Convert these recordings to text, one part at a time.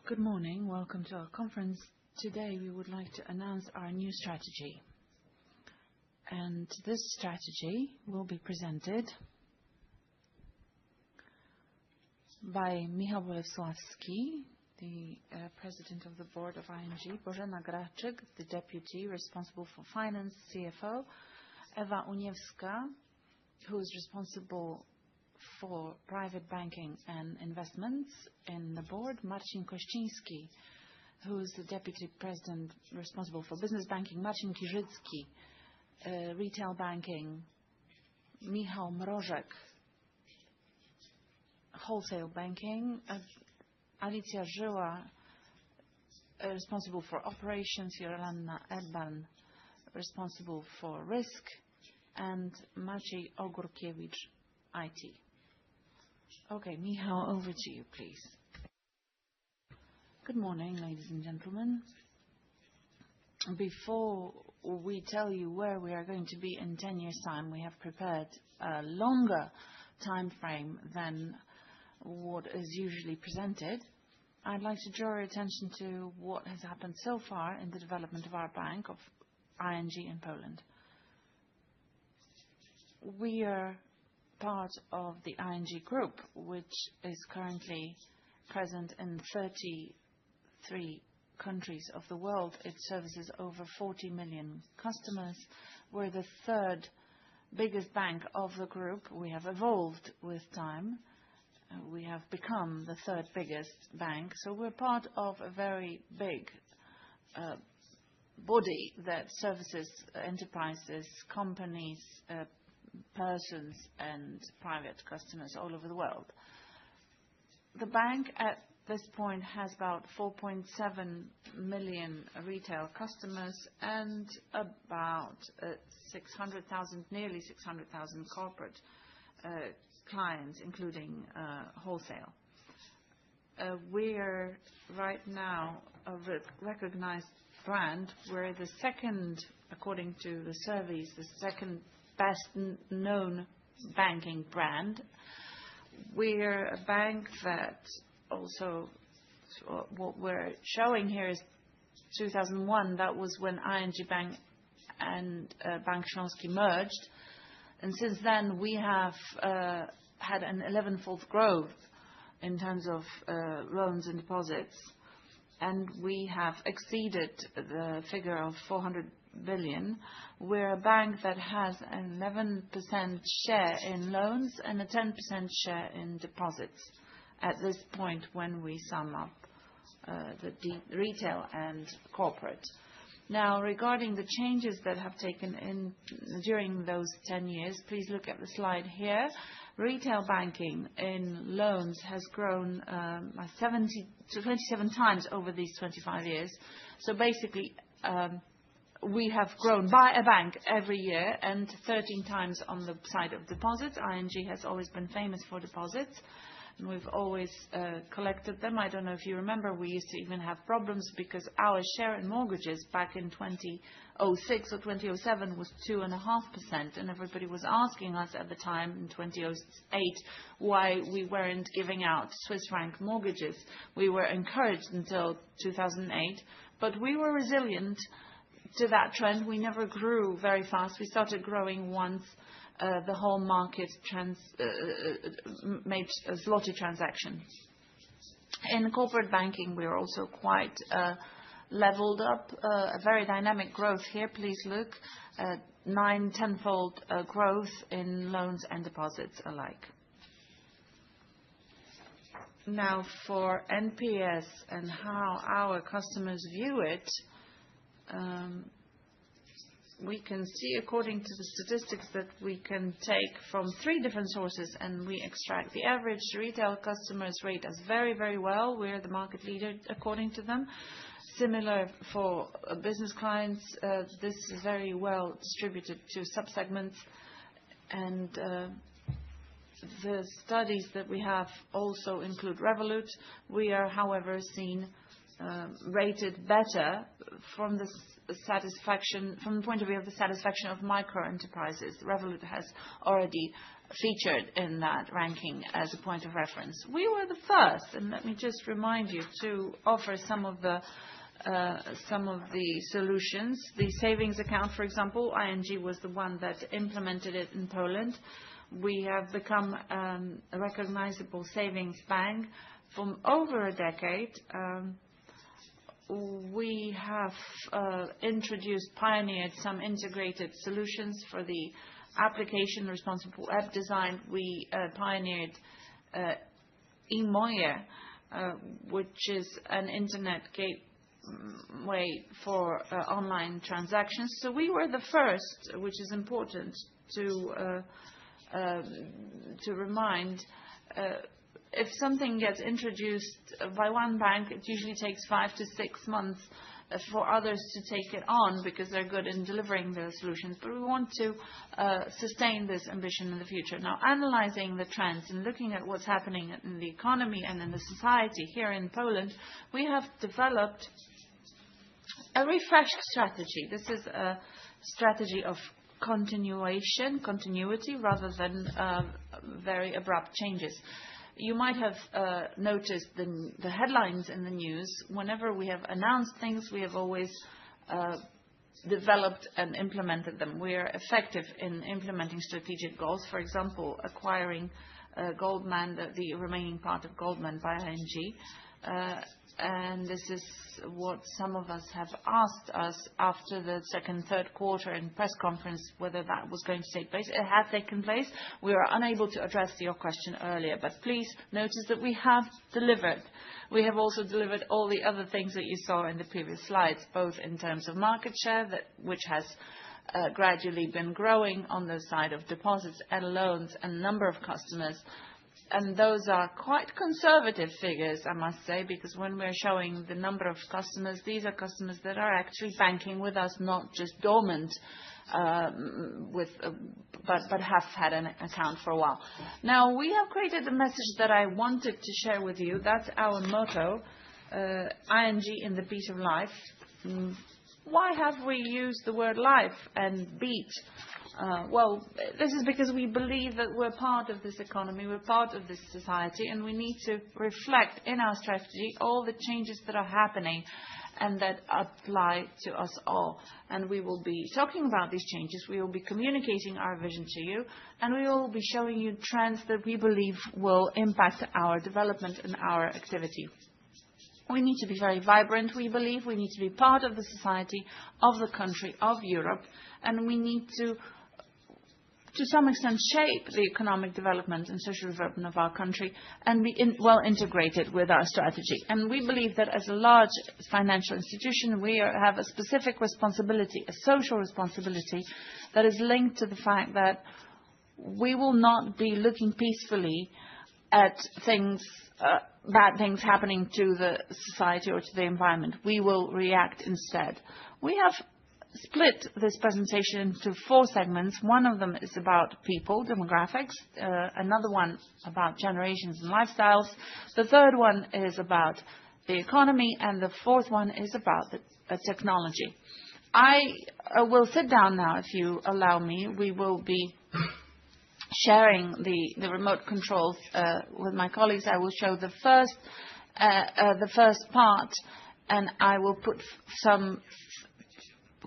Good morning. Welcome to our conference. Today we would like to announce our new strategy. And this strategy will be presented by Michał Slaski, the President of the Board of ING, Bożena Graczyk, the Deputy responsible for Finance, CFO, Ewa Uniewska, who is responsible for private banking and investments in the board, Marcin Kościński, who is the Deputy President responsible for business banking, Marcin Giżycki, retail banking, Michał Mrożek, wholesale banking, Alicja Żyła, responsible for operations, Joanna Edban, responsible for risk, and Maciej Ogórkiewicz, IT. Okay, Michał, over to you, please. Good morning, ladies and gentlemen. Before we tell you where we are going to be in 10 years' time, we have prepared a longer time frame than what is usually presented. I'd like to draw your attention to what has happened so far in the development of our bank, of ING in Poland. We are part of the ING Group, which is currently present in 33 countries of the world. It services over 40 million customers. We're the third biggest bank of the group. We have evolved with time. We have become the third biggest bank. So we're part of a very big body that services enterprises, companies, persons and private customers all over the world. The bank at this point has about 4.7 million retail customers and about 600,000, nearly 600,000 corporate clients, including wholesale. We're right now a recognized brand. We're the second, according to the surveys, the second best known banking brand. We're a bank that also, what we're showing here is 2001. That was when ING Bank and Bank Śląski merged. And since then, we have had an 11-fold growth in terms of loans and deposits. And we have exceeded the figure of 400 billion. We're a bank that has an 11% share in loans and a 10% share in deposits at this point when we sum up the retail and corporate. Now, regarding the changes that have taken in during those 10 years, please look at the slide here. Retail banking in loans has grown 27 times over these 25 years. So basically, we have grown by a bank every year and 13 times on the side of deposits. ING has always been famous for deposits, and we've always collected them. I don't know if you remember, we used to even have problems because our share in mortgages back in 2006 or 2007 was 2.5%, and everybody was asking us at the time in 2008 why we weren't giving out Swiss franc mortgages. We were encouraged until 2008, but we were resilient to that trend. We never grew very fast. We started growing once the whole market made a zloty transaction. In corporate banking, we are also quite leveled up, a very dynamic growth here. Please look, 9-10-fold growth in loans and deposits alike. Now, for NPS and how our customers view it, we can see, according to the statistics that we can take from 3 different sources, and we extract the average retail customers rate as very, very well. We're the market leader according to them. Similar for business clients, this is very well distributed to subsegments. And the studies that we have also include Revolut. We are, however, seen rated better from the point of view of the satisfaction of micro enterprises. Revolut has already featured in that ranking as a point of reference. We were the first, and let me just remind you to offer some of the solutions. The savings account, for example, ING was the one that implemented it in Poland. We have become a recognizable savings bank for over a decade. We have pioneered some integrated solutions for the application responsible web design. We pioneered eMoje, which is an internet gateway for online transactions. So we were the first, which is important to remind. If something gets introduced by one bank, it usually takes 5 to 6 months for others to take it on because they're good in delivering the solutions. But we want to sustain this ambition in the future. Now, analyzing the trends and looking at what's happening in the economy and in the society here in Poland, we have developed a refreshed strategy. This is a strategy of continuity rather than very abrupt changes. You might have noticed the headlines in the news. Whenever we have announced things, we have always developed and implemented them. We are effective in implementing strategic goals. For example, acquiring Goldman, the remaining part of Goldman by ING. And this is what some of us have asked us after the third quarter in press conference, whether that was going to take place. It had taken place. We were unable to address your question earlier, but please notice that we have delivered. We have also delivered all the other things that you saw in the previous slides, both in terms of market share, which has gradually been growing on the side of deposits and loans and number of customers. And those are quite conservative figures, I must say, because when we're showing the number of customers, these are customers that are actually banking with us, not just dormant, but have had an account for a while. Now, we have created a message that I wanted to share with you. That's our motto, ING in the beat of life. Why have we used the word life and beat? Well, this is because we believe that we're part of this economy, we're part of this society, and we need to reflect in our strategy all the changes that are happening and that apply to us all. And we will be talking about these changes, we will be communicating our vision to you, and we will be showing you trends that we believe will impact our development and our activity. We need to be very vibrant, we believe. We need to be part of the society, of the country, of Europe, and we need to some extent shape the economic development and social development of our country and be well integrated with our strategy. And we believe that as a large financial institution, we have a specific responsibility, a social responsibility that is linked to the fact that we will not be looking peacefully at bad things happening to the society or to the environment. We will react instead. We have split this presentation into 4 segments. One of them is about people, demographics, another one about generations and lifestyles, the third one is about the economy, and the fourth one is about the technology. I will sit down now, if you allow me. We will be sharing the remote controls with my colleagues. I will show the first part, and I will put some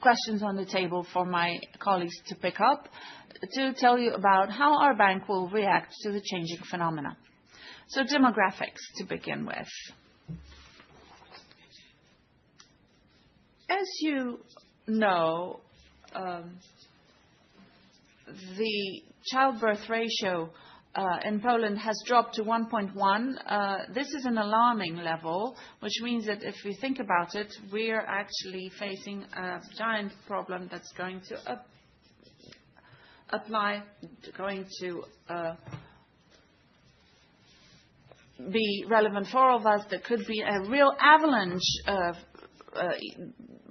questions on the table for my colleagues to pick up to tell you about how our bank will react to the changing phenomena. So demographics to begin with. As you know, the childbirth ratio in Poland has dropped to 1.1. This is an alarming level, which means that if we think about it, we are actually facing a giant problem that's going to be relevant for all of us. There could be a real avalanche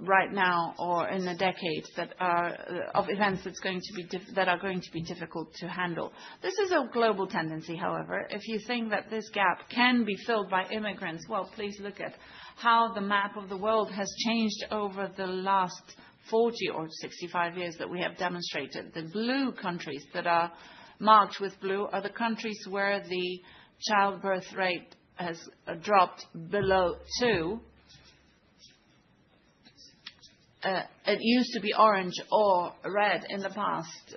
right now or in a decade that are of events that are going to be difficult to handle. This is a global tendency, however. If you think that this gap can be filled by immigrants, well, please look at how the map of the world has changed over the last 40 or 65 years that we have demonstrated. The blue countries that are marked with blue are the countries where the childbirth rate has dropped below 2. It used to be orange or red in the past.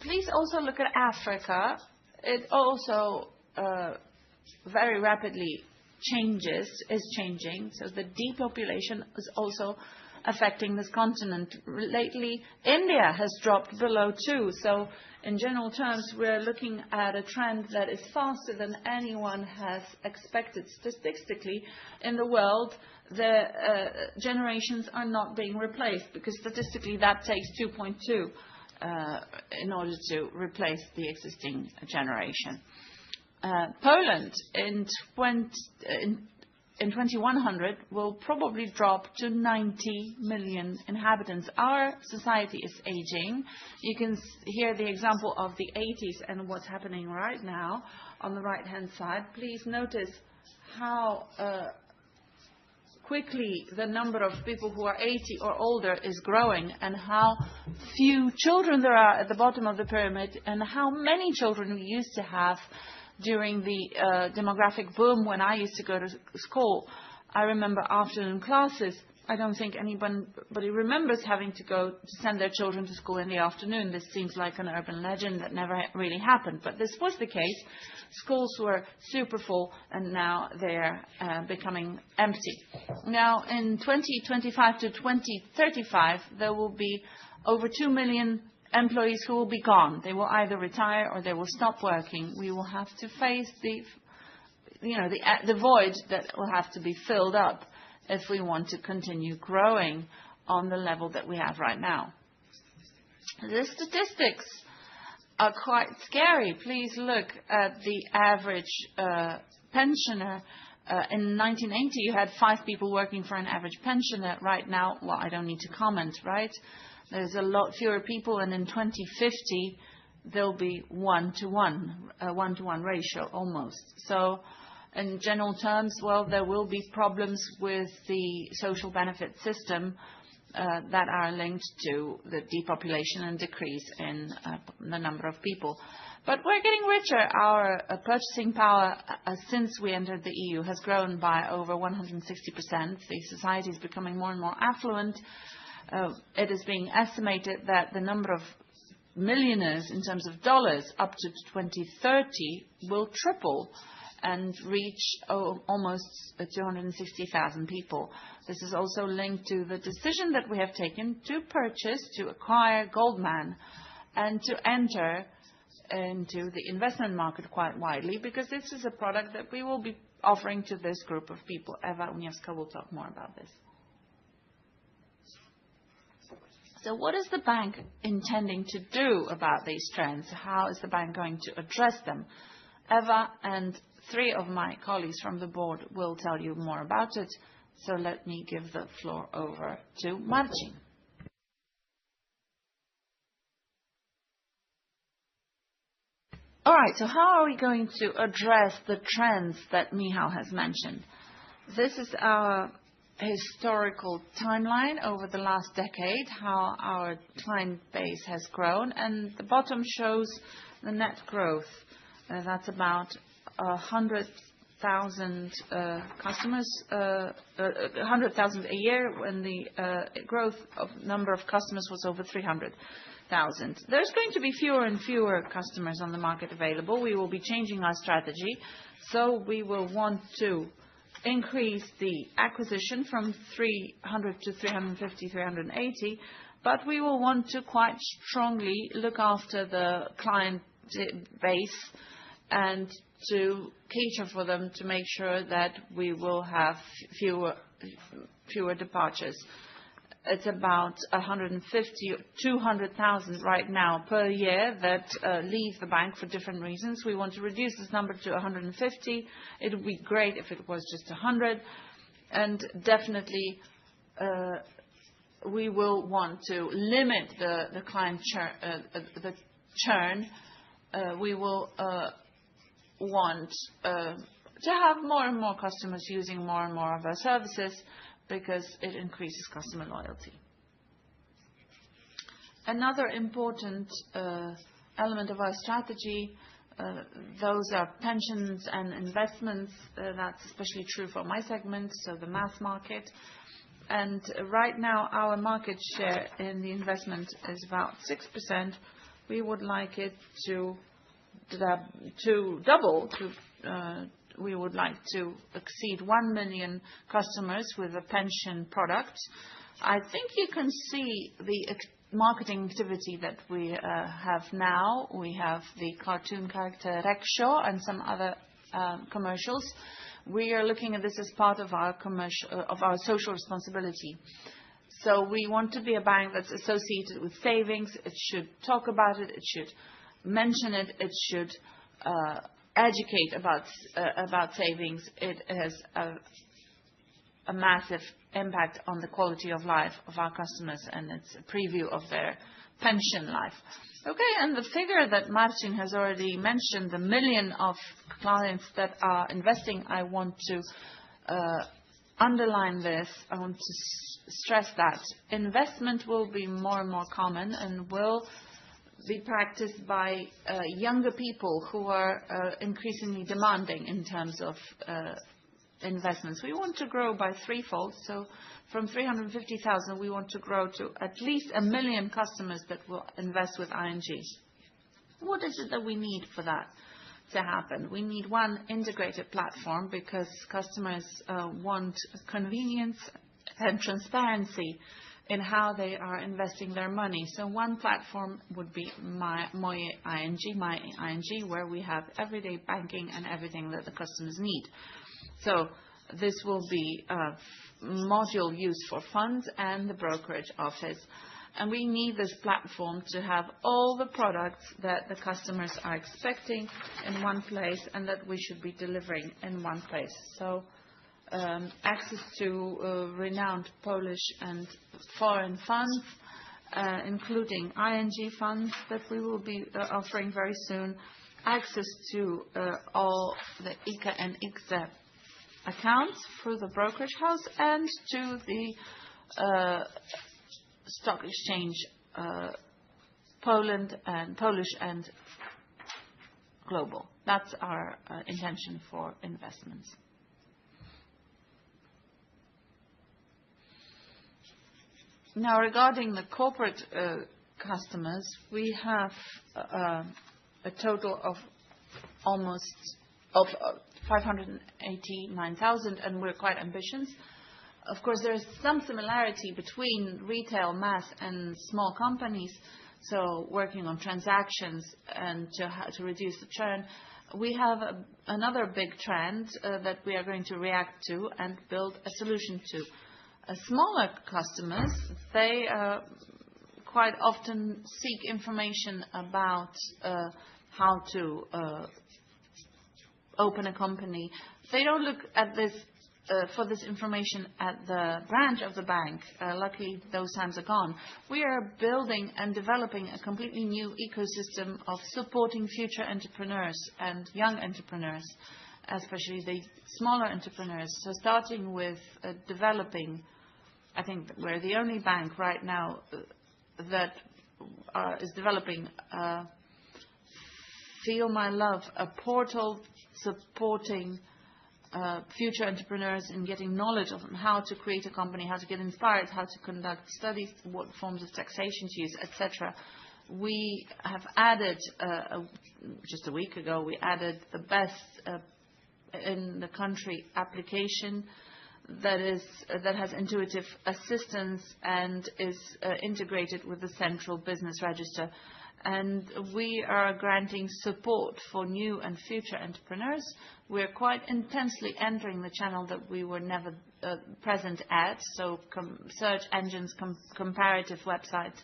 Please also look at Africa. It also very rapidly is changing. So the depopulation is also affecting this continent. Lately, India has dropped below 2. So in general terms, we're looking at a trend that is faster than anyone has expected. Statistically, in the world, the generations are not being replaced because statistically that takes 2.2 in order to replace the existing generation. Poland in 2100 will probably drop to 90 million inhabitants. Our society is aging. You can hear the example of the 80s and what's happening right now on the right-hand side. Please notice how quickly the number of people who are 80 or older is growing and how few children there are at the bottom of the pyramid and how many children we used to have during the demographic boom when I used to go to school. I remember afternoon classes. I don't think anybody remembers having to send their children to school in the afternoon. This seems like an urban legend that never really happened, but this was the case. Schools were super full, and now they're becoming empty. Now, in 2025 to 2035, there will be over 2 million employees who will be gone. They will either retire or they will stop working. We will have to face the void that will have to be filled up if we want to continue growing on the level that we have right now. The statistics are quite scary. Please look at the average pensioner. In 1980, you had 5 people working for an average pensioner. Right now, well, I don't need to comment, right? There's a lot fewer people, and in 2050, there'll be 1-to-1, a 1-to-1 ratio almost. So in general terms, well, there will be problems with the social benefit system that are linked to the depopulation and decrease in the number of people. But we're getting richer. Our purchasing power since we entered the EU has grown by over 160%. The society is becoming more and more affluent. It is being estimated that the number of millionaires in terms of dollars up to 2030 will triple and reach almost 260,000 people. This is also linked to the decision that we have taken to acquire Goldman and to enter into the investment market quite widely, because this is a product that we will be offering to this group of people. Ewa Uniewska will talk more about this. So what is the bank intending to do about these trends? How is the bank going to address them? Ewa and 3 of my colleagues from the board will tell you more about it. So let me give the floor over to Marcin. All right, so how are we going to address the trends that Michał has mentioned? This is our historical timeline over the last decade, how our client base has grown, and the bottom shows the net growth. That's about 100,000 customers, 100,000 a year, when the growth of number of customers was over 300,000. There's going to be fewer and fewer customers on the market available. We will be changing our strategy, so we will want to increase the acquisition from 300 to 350, 380, but we will want to quite strongly look after the client base and to cater for them to make sure that we will have fewer departures. It's about 150 or 200,000 right now per year that leave the bank for different reasons. We want to reduce this number to 150. It would be great if it was just 100. And definitely, we will want to limit the client churn. We will want to have more and more customers using more and more of our services because it increases customer loyalty. Another important element of our strategy, those are pensions and investments. That's especially true for my segment, so the mass market. And right now, our market share in the investment is about 6%. We would like it to double. We would like to exceed 1 million customers with a pension product. I think you can see the marketing activity that we have now. We have the cartoon character Reksho and some other commercials. We are looking at this as part of our social responsibility. So we want to be a bank that's associated with savings. It should talk about it. It should mention it. It should educate about savings. It has a massive impact on the quality of life of our customers, and it's a preview of their pension life. Okay, and the figure that Marcin has already mentioned, the million of clients that are investing, I want to underline this. I want to stress that investment will be more and more common and will be practiced by younger people who are increasingly demanding in terms of investments. We want to grow by threefold. So from 350,000, we want to grow to at least 1 million customers that will invest with ING. What is it that we need for that to happen? We need one integrated platform because customers want convenience and transparency in how they are investing their money. So one platform would be my ING, where we have everyday banking and everything that the customers need. So this will be a module used for funds and the brokerage office. And we need this platform to have all the products that the customers are expecting in one place and that we should be delivering in one place. So access to renowned Polish and foreign funds, including ING funds that we will be offering very soon, access to all the IKE and IKZE accounts through the brokerage house and to the stock exchange, Poland and Polish and global. That's our intention for investments. Now, regarding the corporate customers, we have a total of almost 589,000, and we're quite ambitious. Of course, there is some similarity between retail, mass, and small companies. So, working on transactions and to reduce the churn, we have another big trend that we are going to react to and build a solution to. Smaller customers, they quite often seek information about how to open a company. They don't look at this for this information at the branch of the bank. Luckily, those times are gone. We are building and developing a completely new ecosystem of supporting future entrepreneurs and young entrepreneurs, especially the smaller entrepreneurs. So starting with developing, I think we're the only bank right now that is developing Feel My Love, a portal supporting future entrepreneurs in getting knowledge of how to create a company, how to get inspired, how to conduct studies, what forms of taxation to use, etc. We have added, just a week ago, we added the best in the country application that has intuitive assistance and is integrated with the central business register. And we are granting support for new and future entrepreneurs. We're quite intensely entering the channel that we were never present at, so search engines, comparative websites.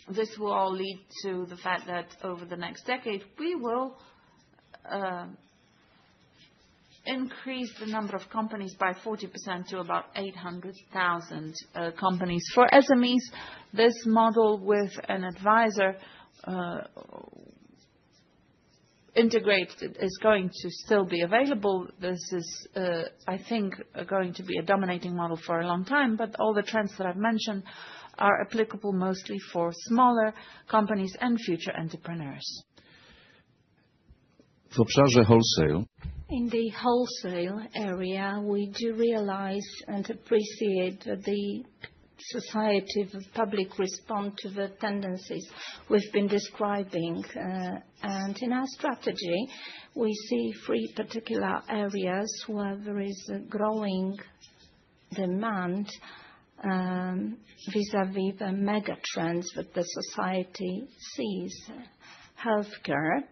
This will all lead to the fact that over the next decade, we will increased the number of companies by 40% to about 800,000 companies. For SMEs, this model with an advisor integrated is going to still be available. This is, I think, going to be a dominating model for a long time, but all the trends that I've mentioned are applicable mostly for smaller companies and future entrepreneurs. W obszarze wholesale. In the wholesale area, we do realize and appreciate that the society, the public respond to the tendencies we've been describing. And in our strategy, we see three particular areas where there is a growing demand vis-à-vis the mega trends that the society sees. Healthcare,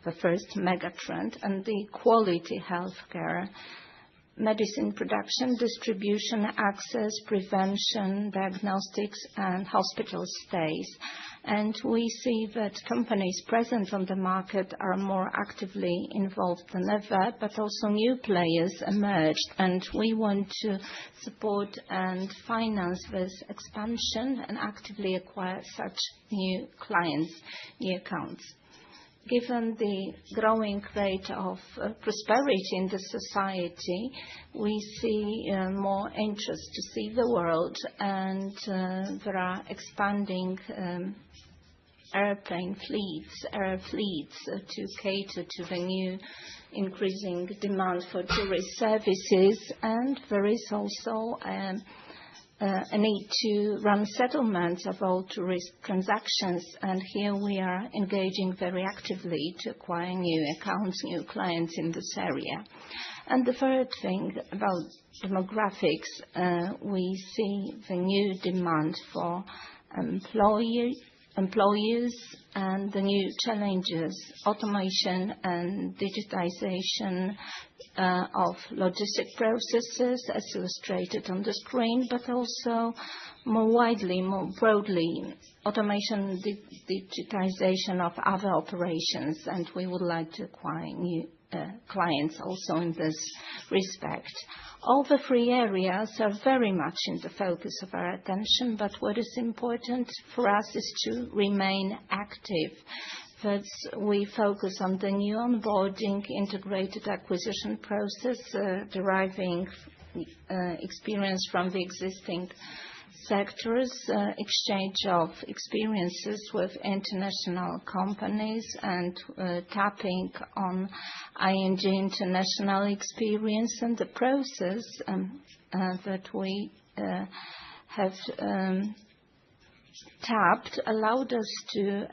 the first mega trend, and the quality healthcare, medicine production, distribution, access, prevention, diagnostics, and hospital stays. And we see that companies present on the market are more actively involved than ever, but also new players emerged, and we want to support and finance this expansion and actively acquire such new clients, new accounts. Given the growing rate of prosperity in the society, we see more interest to see the world, and there are expanding airplane fleets, air fleets to cater to the new increasing demand for tourist services, and there is also a need to run settlements of all tourist transactions, and here we are engaging very actively to acquire new accounts, new clients in this area. And the third thing about demographics, we see the new demand for employers and the new challenges, automation and digitization of logistic processes, as illustrated on the screen, but also more widely, more broadly, automation, digitization of other operations, and we would like to acquire new clients also in this respect. All the three areas are very much in the focus of our attention, but what is important for us is to remain active. That we focus on the new onboarding, integrated acquisition process, deriving experience from the existing sectors, exchange of experiences with international companies, and tapping on ING international experience, and the process that we have tapped allowed us to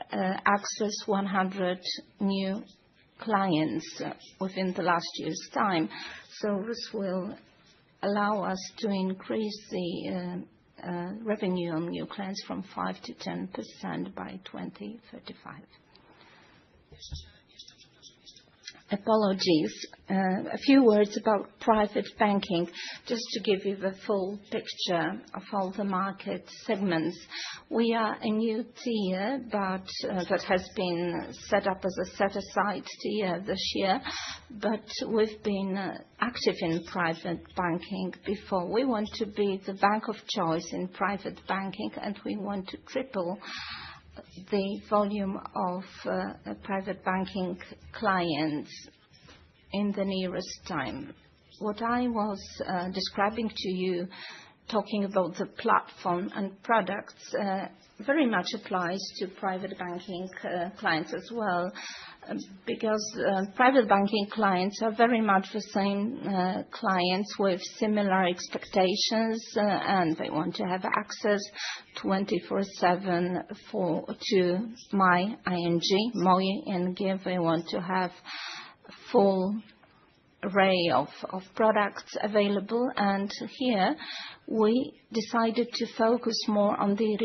access 100 new clients within the last year's time. So this will allow us to increase the revenue on new clients from 5 to 10% by 2035. Apologies. A few words about private banking, just to give you the full picture of all the market segments. We are a new tier, but that has been set up as a set-aside tier this year, but we've been active in private banking before. We want to be the bank of choice in private banking, and we want to triple the volume of private banking clients in the nearest time. What I was describing to you, talking about the platform and products, very much applies to private banking clients as well, because private banking clients are very much the same clients with similar expectations, and they want to have access 24/7 to my ING, Moje ING. They want to have full array of products available, and here we decided to focus more on the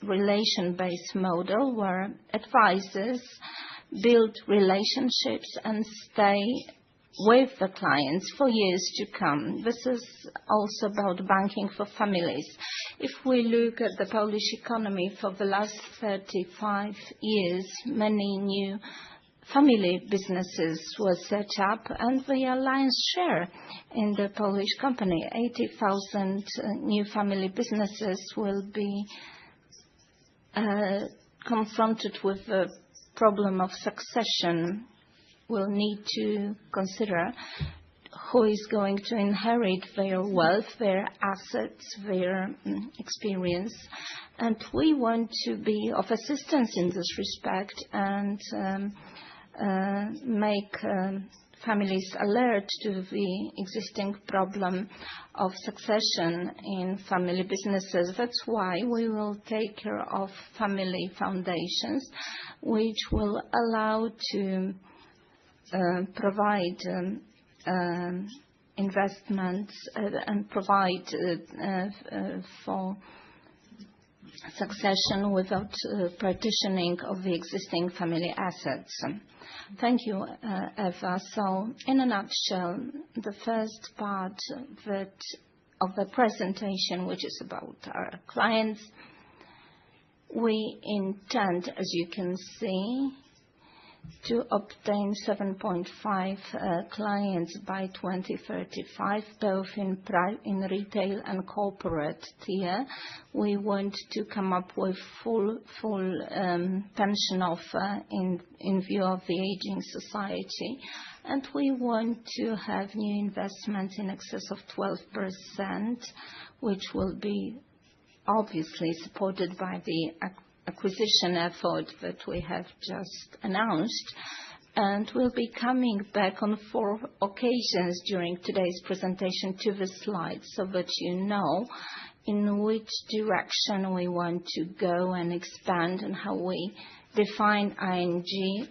relation-based model, where advisors build relationships and stay with the clients for years to come. This is also about banking for families. If we look at the Polish economy for the last 35 years, many new family businesses were set up, and the lion's share in the Polish company. 80,000 new family businesses will be confronted with the problem of succession. We'll need to consider who is going to inherit their wealth, their assets, their experience. And we want to be of assistance in this respect and make families alert to the existing problem of succession in family businesses. That's why we will take care of family foundations, which will allow to provide investments and provide for succession without partitioning of the existing family assets. Thank you, Eva. So, in a nutshell, the first part of the presentation, which is about our clients, we intend, as you can see, to obtain 7.5 clients by 2035, both in retail and corporate tier. We want to come up with full pension offer in view of the aging society, and we want to have new investments in excess of 12%, which will be obviously supported by the acquisition effort that we have just announced, and we'll be coming back on 4 occasions during today's presentation to the slides so that you know in which direction we want to go and expand and how we define ING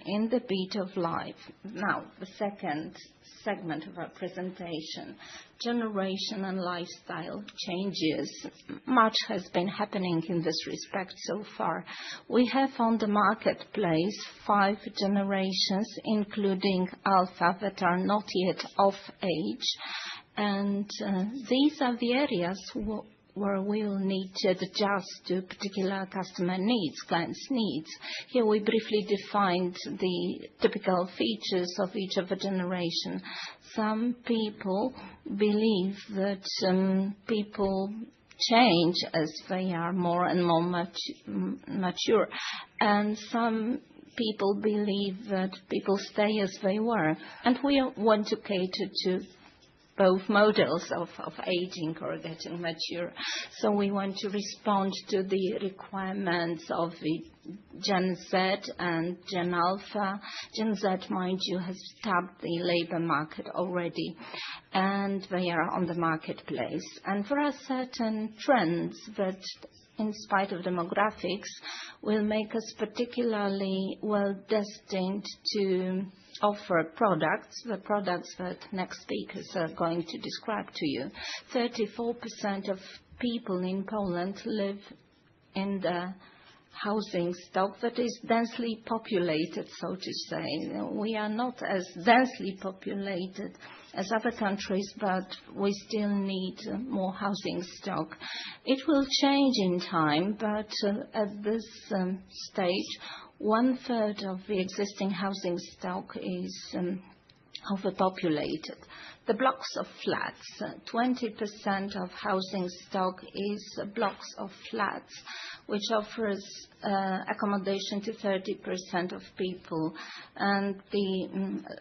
in the beat of life. Now, the second segment of our presentation, generation and lifestyle changes. Much has been happening in this respect so far. We have on the marketplace 5 generations, including Alpha, that are not yet of age, and these are the areas where we'll need to adjust to particular customer needs, clients' needs. Here we briefly defined the typical features of each of the generation. Some people believe that people change as they are more and more mature, and some people believe that people stay as they were, and we want to cater to both models of aging or getting mature. So we want to respond to the requirements of the Gen Z and Gen Alpha. Gen Z, mind you, has tapped the labor market already, and they are on the marketplace. And there are certain trends that, in spite of demographics, will make us particularly well destined to offer products, the products that next speakers are going to describe to you. 34% of people in Poland live in the housing stock that is densely populated, so to say. We are not as densely populated as other countries, but we still need more housing stock. It will change in time, but at this stage, 1/3 of the existing housing stock is overpopulated. The blocks of flats, 20% of housing stock is blocks of flats, which offers accommodation to 30% of people. And the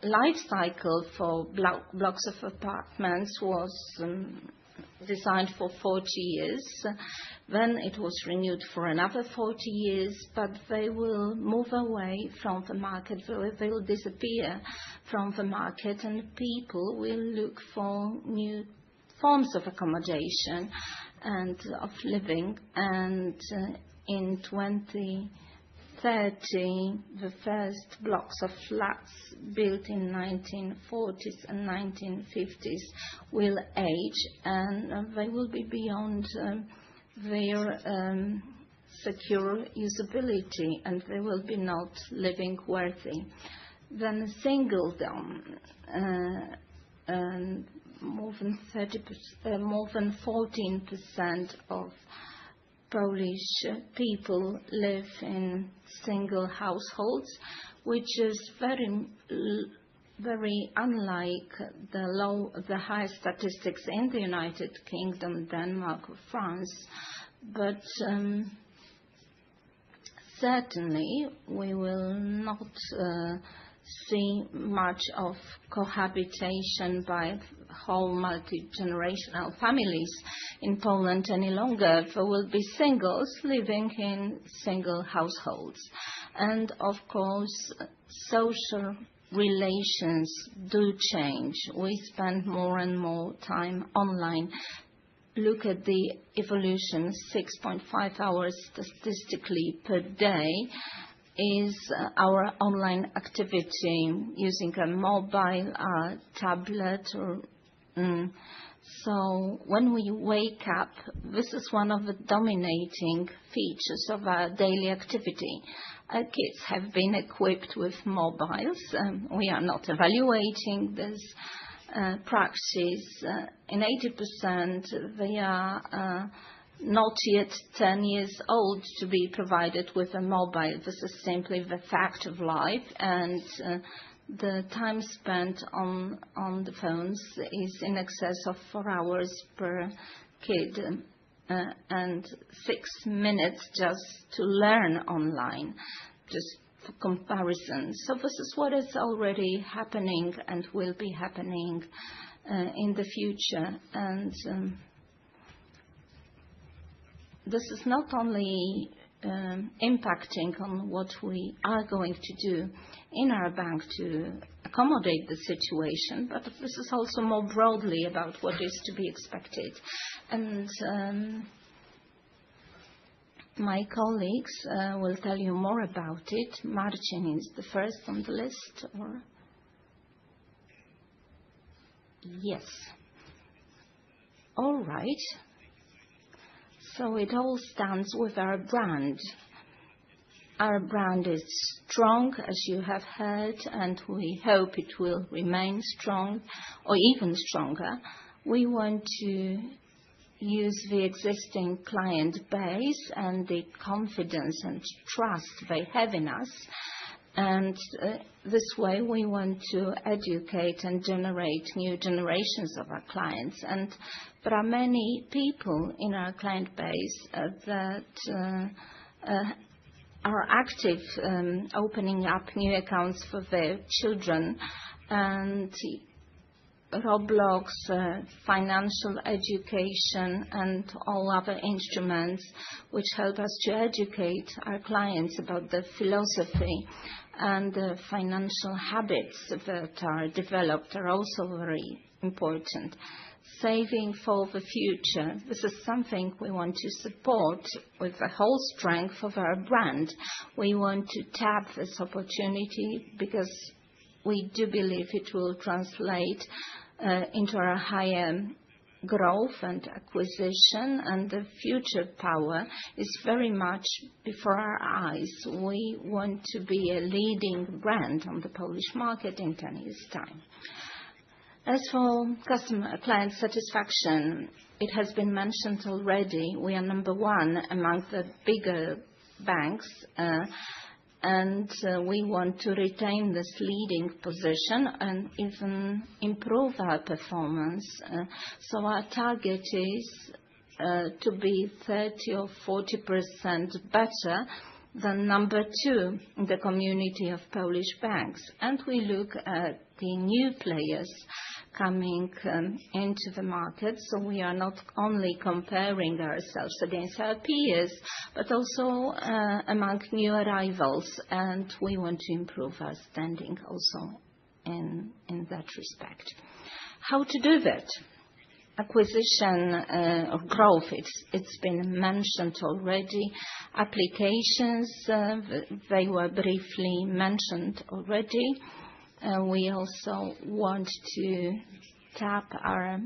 life cycle for blocks of apartments was designed for 40 years. Then it was renewed for another 40 years, but they will move away from the market. They will disappear from the market, and people will look for new forms of accommodation and of living. And in 2030, the first blocks of flats built in 1940s and 1950s will age, and they will be beyond their secure usability, and they will be not living worthy. Then singledom, more than 14% of Polish people live in single households, which is very unlike the high statistics in the United Kingdom, Denmark, or France. But certainly we will not see much of cohabitation by whole multi-generational families in Poland any longer. There will be singles living in single households. And of course, social relations do change. We spend more and more time online. Look at the evolution, 6.5 hours statistically per day is our online activity using a mobile, tablet. So when we wake up, this is one of the dominating features of our daily activity. Our kids have been equipped with mobiles. We are not evaluating this practice. In 80%, they are not yet 10 years old to be provided with a mobile. This is simply the fact of life, and the time spent on the phones is in excess of 4 hours per kid, and 6 minutes just to learn online, just for comparison. So this is what is already happening and will be happening in the future. And this is not only impacting on what we are going to do in our bank to accommodate the situation, but this is also more broadly about what is to be expected. And my colleagues will tell you more about it. Marcin is the first on the list, or? Yes. All right. So it all stands with our brand. Our brand is strong, as you have heard, and we hope it will remain strong or even stronger. We want to use the existing client base and the confidence and trust they have in us. And this way we want to educate and generate new generations of our clients. And there are many people in our client base that are active opening up new accounts for their children, and Roblox, financial education, and all other instruments which help us to educate our clients about the philosophy and the financial habits that are developed are also very important. Saving for the future. This is something we want to support with the whole strength of our brand. We want to tap this opportunity because we do believe it will translate into our higher growth and acquisition, and the future power is very much before our eyes. We want to be a leading brand on the Polish market in 10 years' time. As for client satisfaction, it has been mentioned already. We are number one among the bigger banks, and we want to retain this leading position and even improve our performance. So our target is to be 30 or 40% better than number two in the community of Polish banks. And we look at the new players coming into the market. So we are not only comparing ourselves against our peers, but also among new arrivals. And we want to improve our standing also in that respect. How to do that? Acquisition or growth, it's been mentioned already. Applications, they were briefly mentioned already. We also want to tap our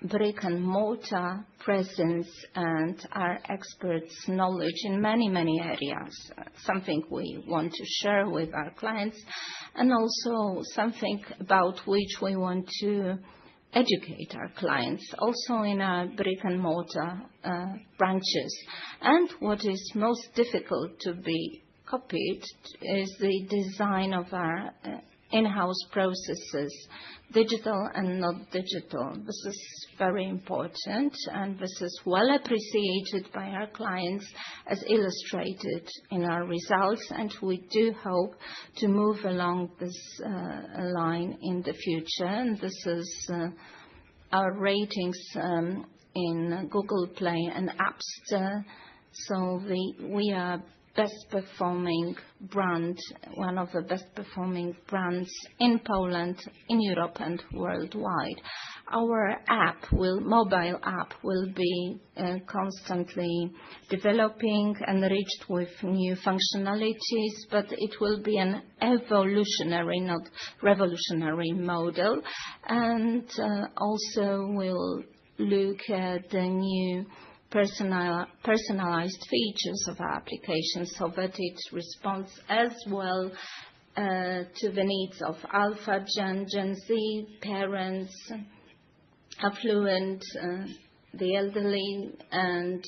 brick and mortar presence and our experts' knowledge in many, many areas, something we want to share with our clients, and also something about which we want to educate our clients, also in our brick-and-mortar branches. And what is most difficult to be copied is the design of our in-house processes, digital and not digital. This is very important, and this is well appreciated by our clients, as illustrated in our results, and we do hope to move along this line in the future. And this is our ratings in Google Play and App Store. So we are best performing brand, one of the best performing brands in Poland, in Europe and worldwide. Our mobile app will be constantly developing, enriched with new functionalities, but it will be an evolutionary, not revolutionary model. And also we'll look at the new personalized features of our application so that it responds as well to the needs of Alpha, Gen Z, parents, affluent, the elderly, and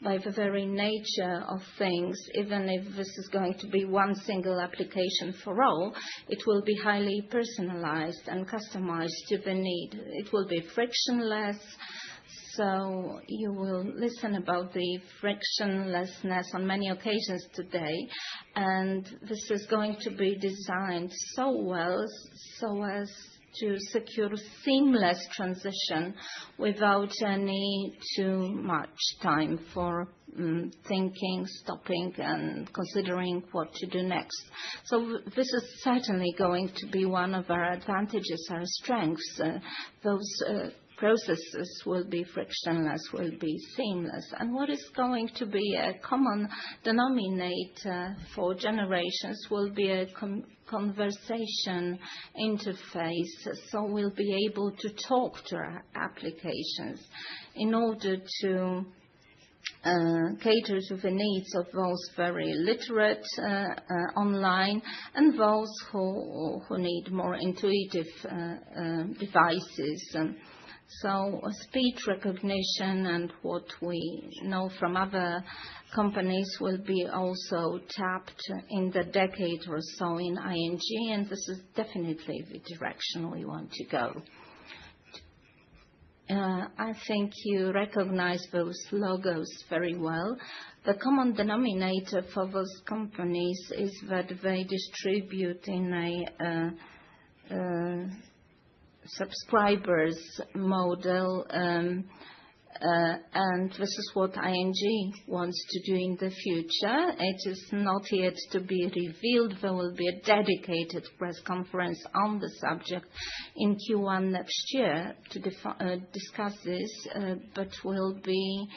by the very nature of things, even if this is going to be one single application for all, it will be highly personalized and customized to the need. It will be frictionless. So you will listen about the frictionlessness on many occasions today, and this is going to be designed so well so as to secure seamless transition without any too much time for thinking, stopping, and considering what to do next. So this is certainly going to be one of our advantages, our strengths. Those processes will be frictionless, will be seamless. And what is going to be a common denominator for generations will be a conversation interface. So we'll be able to talk to our applications in order to cater to the needs of those very literate online and those who need more intuitive devices. So speech recognition and what we know from other companies will be also tapped in the decade or so in ING, and this is definitely the direction we want to go. I think you recognize those logos very well. The common denominator for those companies is that they distribute in a subscribers model, and this is what ING wants to do in the future. It is not yet to be revealed. There will be a dedicated press conference on the subject in Q1 next year to discuss this, but we'll be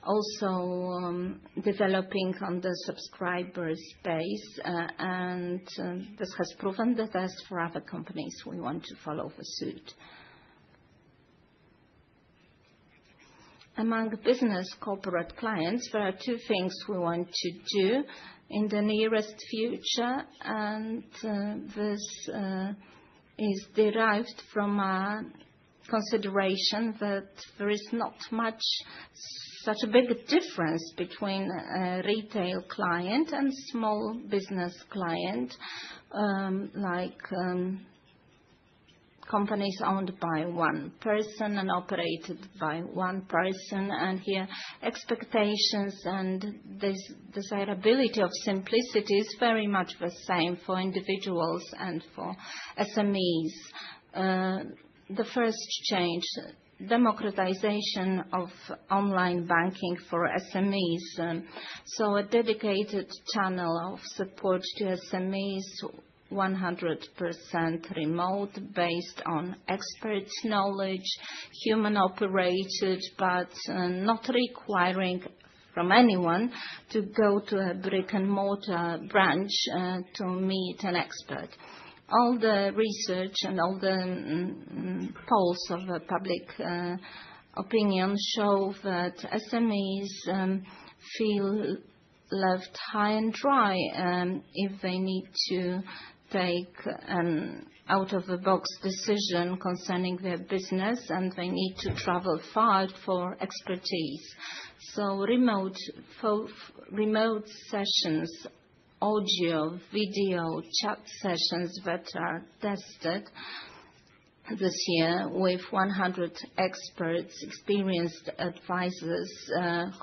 also developing on the subscribers base, and this has proven the test for other companies. We want to follow the suit. Among business corporate clients, there are two things we want to do in the nearest future, and this is derived from a consideration that there is not such a big difference between a retail client and small business client, like companies owned by one person and operated by one person, and here expectations and this desirability of simplicity is very much the same for individuals and for SMEs. The first change, democratization of online banking for SMEs. So a dedicated channel of support to SMEs, 100% remote, based on experts' knowledge, human operated, but not requiring from anyone to go to a brick and mortar branch to meet an expert. All the research and all the polls of the public opinion show that SMEs feel left high and dry if they need to take an out-of-the-box decision concerning their business, and they need to travel far for expertise. So remote sessions, audio, video, chat sessions that are tested this year with 100 experts, experienced advisors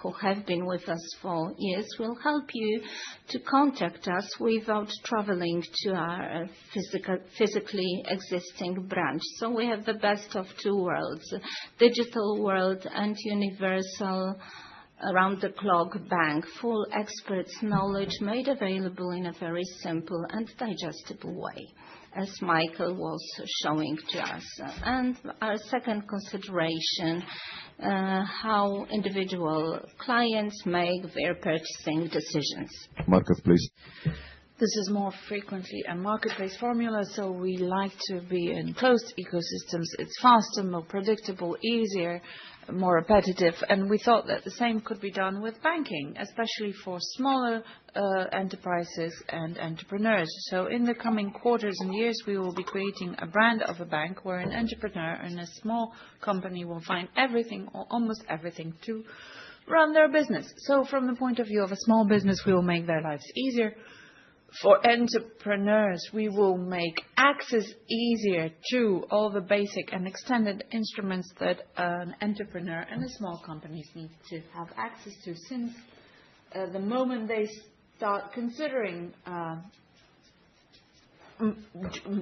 who have been with us for years will help you to contact us without traveling to our physically existing branch. So we have the best of two worlds, digital world and universal around-the-clock bank, full experts' knowledge made available in a very simple and digestible way, as Michael was showing to us. And our second consideration, how individual clients make their purchasing decisions. Marketplace. This is more frequently a marketplace formula, so we like to be in closed ecosystems. It's faster, more predictable, easier, more repetitive, and we thought that the same could be done with banking, especially for smaller enterprises and entrepreneurs. So in the coming quarters and years, we will be creating a brand of a bank where an entrepreneur and a small company will find everything or almost everything to run their business. So from the point of view of a small business, we will make their lives easier. For entrepreneurs, we will make access easier to all the basic and extended instruments that an entrepreneur and a small companies need to have access to since the moment they start considering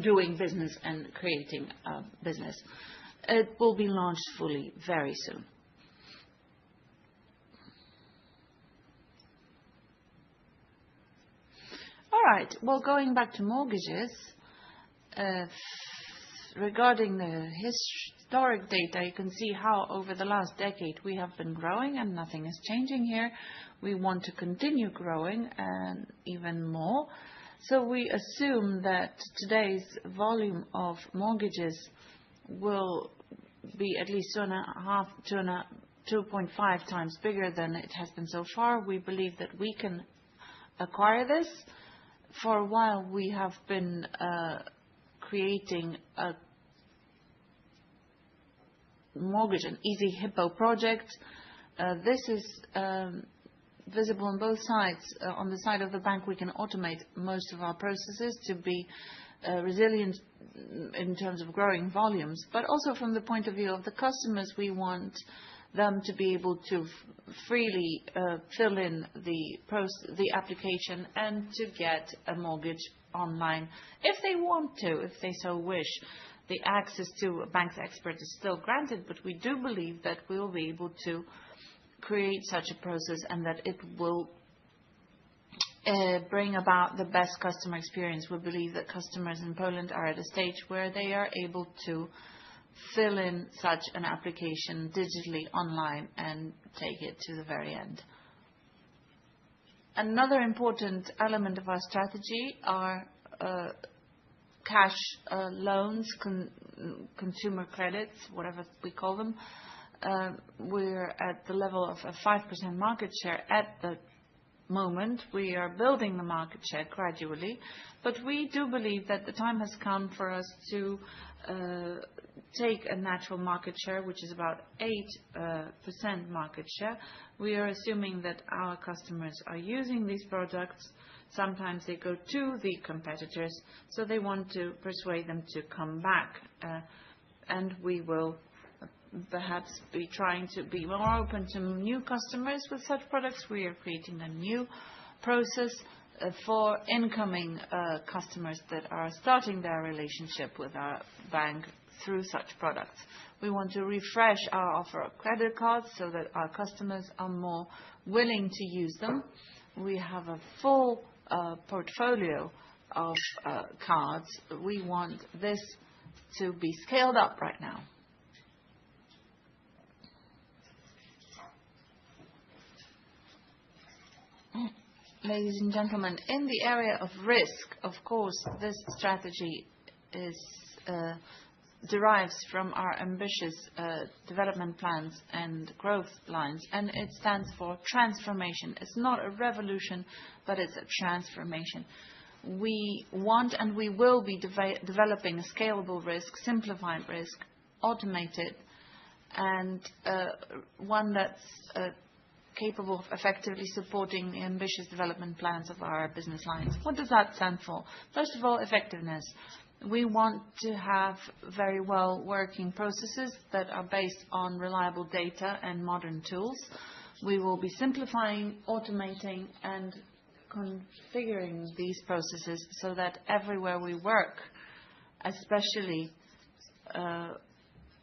doing business and creating a business. It will be launched fully very soon. All right. Well, going back to mortgages, regarding the historic data, you can see how over the last decade we have been growing and nothing is changing here. We want to continue growing and even more. So we assume that today's volume of mortgages will be at least 2.5 times bigger than it has been so far. We believe that we can acquire this. For a while, we have been creating a mortgage, an Easy Hippo project. This is visible on both sides. On the side of the bank, we can automate most of our processes to be resilient in terms of growing volumes. But also from the point of view of the customers, we want them to be able to freely fill in the application and to get a mortgage online if they want to, if they so wish. The access to a bank's expert is still granted, but we do believe that we will be able to create such a process and that it will bring about the best customer experience. We believe that customers in Poland are at a stage where they are able to fill in such an application digitally online and take it to the very end. Another important element of our strategy are cash loans, consumer credits, whatever we call them. We're at the level of a 5% market share at the moment. We are building the market share gradually, but we do believe that the time has come for us to take a natural market share, which is about 8% market share. We are assuming that our customers are using these products. Sometimes they go to the competitors, so they want to persuade them to come back. And we will perhaps be trying to be more open to new customers with such products. We are creating a new process for incoming customers that are starting their relationship with our bank through such products. We want to refresh our offer of credit cards so that our customers are more willing to use them. We have a full portfolio of cards. We want this to be scaled up right now. Ladies and gentlemen, in the area of risk, of course, this strategy derives from our ambitious development plans and growth lines, and it stands for transformation. It's not a revolution, but it's a transformation. we want and we will be developing a scalable risk, simplified risk, automated, and one that's capable of effectively supporting the ambitious development plans of our business lines. What does that stand for? First of all, effectiveness. We want to have very well working processes that are based on reliable data and modern tools. We will be simplifying, automating, and configuring these processes so that everywhere we work, especially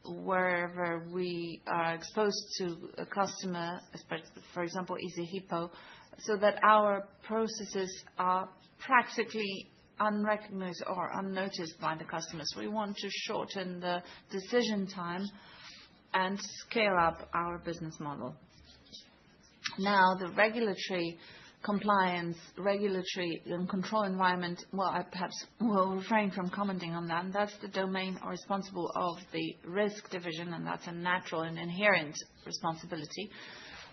wherever we are exposed to a customer, for example, Easy Hippo, so that our processes are practically unrecognized or unnoticed by the customers. We want to shorten the decision time and scale up our business model. Now, the regulatory compliance, regulatory and control environment, well, I perhaps will refrain from commenting on that. That's the domain or responsible of the risk division, and that's a natural and inherent responsibility.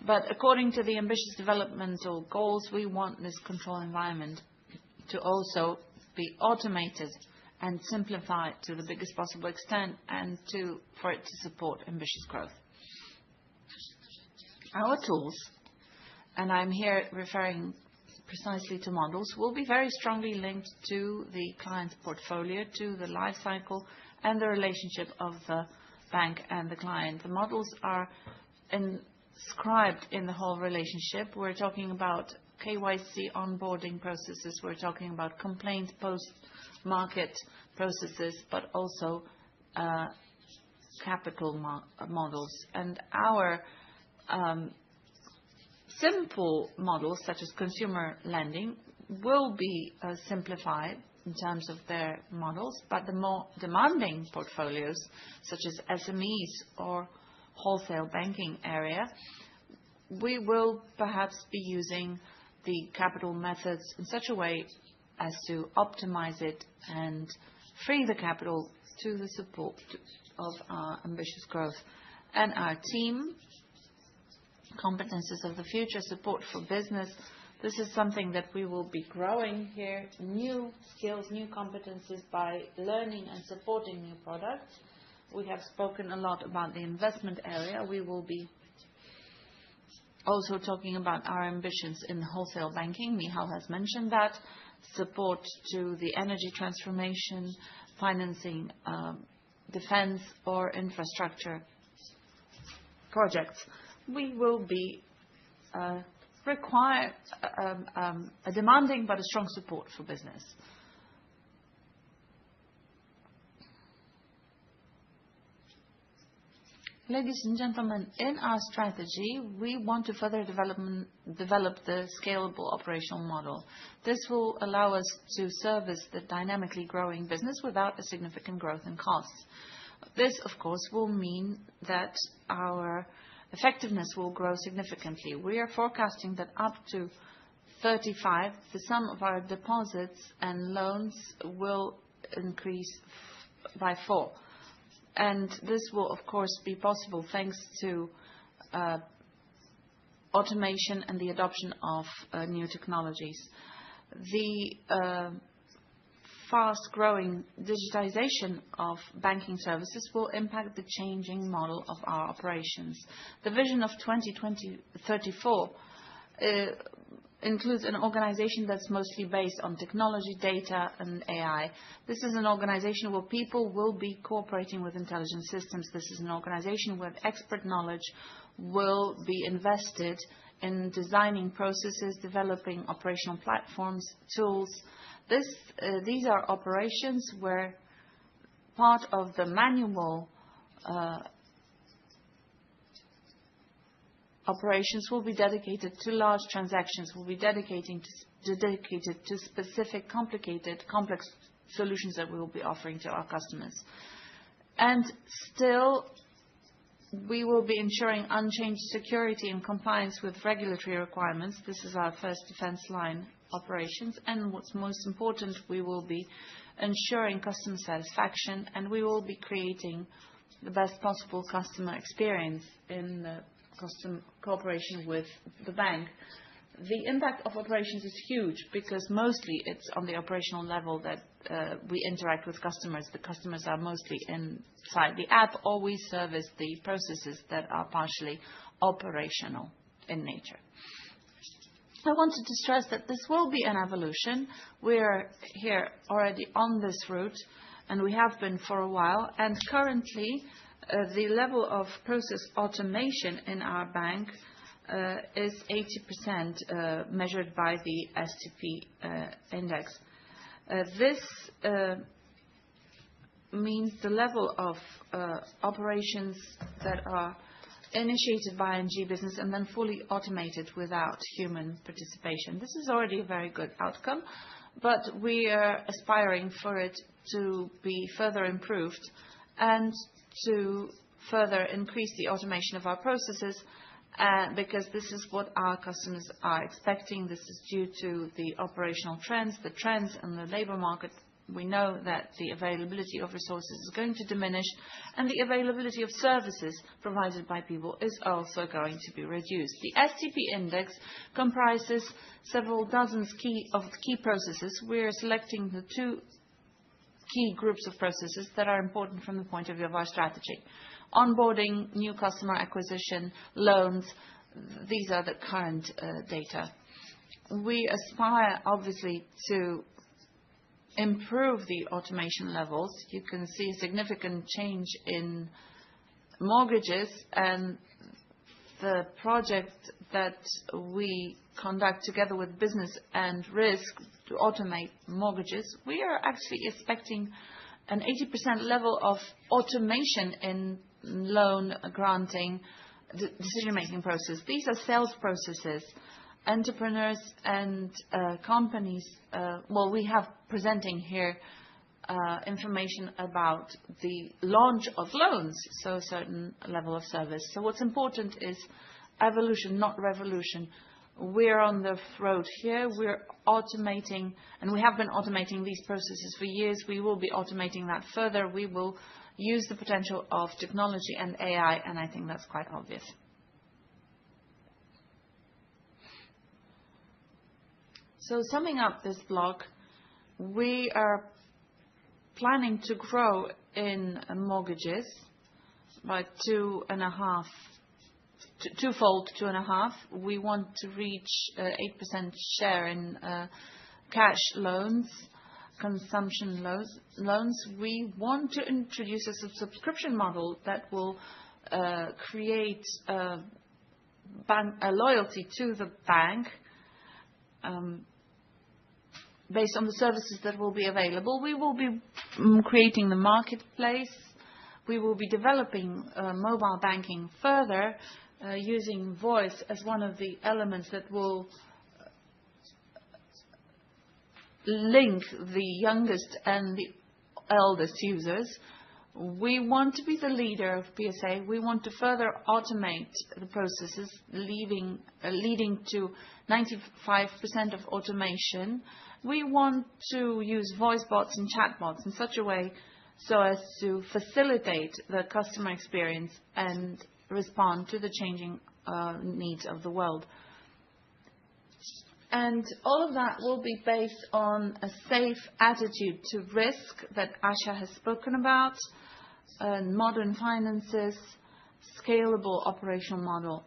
But according to the ambitious developmental goals, we want this control environment to also be automated and simplified to the biggest possible extent, and for it to support ambitious growth. Our tools, and I'm here referring precisely to models, will be very strongly linked to the client's portfolio, to the life cycle, and the relationship of the bank and the client. The models are inscribed in the whole relationship. We're talking about KYC onboarding processes. We're talking about complaints post-market processes, but also capital models. And our simple models, such as consumer lending, will be simplified in terms of their models, but the more demanding portfolios, such as SMEs or wholesale banking area, we will perhaps be using the capital methods in such a way as to optimize it and free the capital to the support of our ambitious growth. And our team, competences of the future, support for business, this is something that we will be growing here, new skills, new competences by learning and supporting new products. We have spoken a lot about the investment area. We will be also talking about our ambitions in wholesale banking. Michał has mentioned that. Support to the energy transformation, financing, defense or infrastructure projects. We will be require a demanding but a strong support for business. Ladies and gentlemen, in our strategy, we want to further develop the scalable operational model. This will allow us to service the dynamically growing business without a significant growth in costs. This, of course, will mean that our effectiveness will grow significantly. We are forecasting that up to 35, the sum of our deposits and loans will increase by 4. And this will, of course, be possible thanks to automation and the adoption of new technologies. The fast-growing digitization of banking services will impact the changing model of our operations. The vision of 2034 includes an organization that's mostly based on technology, data, and AI. This is an organization where people will be cooperating with intelligent systems. This is an organization where expert knowledge will be invested in designing processes, developing operational platforms, tools. These are operations where part of the manual operations will be dedicated to large transactions, will be dedicated to specific, complicated, complex solutions that we will be offering to our customers. And still, we will be ensuring unchanged security and compliance with regulatory requirements. This is our first defense line operations. And what's most important, we will be ensuring customer satisfaction, and we will be creating the best possible customer experience in cooperation with the bank. The impact of operations is huge because mostly it's on the operational level that we interact with customers. The customers are mostly inside the app, or we service the processes that are partially operational in nature. I wanted to stress that this will be an evolution. We're here already on this route, and we have been for a while. And currently, the level of process automation in our bank is 80% measured by the STP index. This means the level of operations that are initiated by ING Business and then fully automated without human participation. This is already a very good outcome, but we are aspiring for it to be further improved and to further increase the automation of our processes, because this is what our customers are expecting. This is due to the operational trends, the trends in the labor market. We know that the availability of resources is going to diminish, and the availability of services provided by people is also going to be reduced. The STP index comprises several dozens of key processes. We are selecting the two key groups of processes that are important from the point of view of our strategy. Onboarding, new customer acquisition, loans, these are the current data. We aspire, obviously, to improve the automation levels. You can see a significant change in mortgages, and the project that we conduct together with business and risk to automate mortgages, we are actually expecting an 80% level of automation in loan granting decision-making process. These are sales processes. Entrepreneurs and companies, we have presenting here information about the launch of loans, so a certain level of service. So what's important is evolution, not revolution. We're on the road here. We're automating, and we have been automating these processes for years. We will be automating that further. We will use the potential of technology and AI, and I think that's quite obvious. So summing up this block, we are planning to grow in mortgages by twofold, 2.5. We want to reach 8% share in cash loans, consumption loans. We want to introduce a subscription model that will create a loyalty to the bank based on the services that will be available. We will be creating the marketplace. We will be developing mobile banking further, using voice as one of the elements that will link the youngest and the eldest users. We want to be the leader of PSA. We want to further automate the processes, leading to 95% of automation. We want to use voice bots and chat bots in such a way so as to facilitate the customer experience and respond to the changing needs of the world. And all of that will be based on a safe attitude to risk that Asia has spoken about, modern finances, scalable operational model.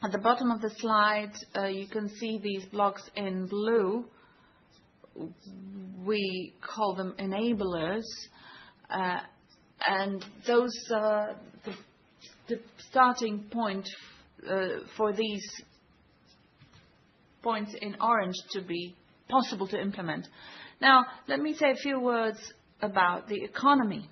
At the bottom of the slide, you can see these blocks in blue. We call them enablers. And those are the starting point for these points in orange to be possible to implement. Now, let me say a few words about the economy.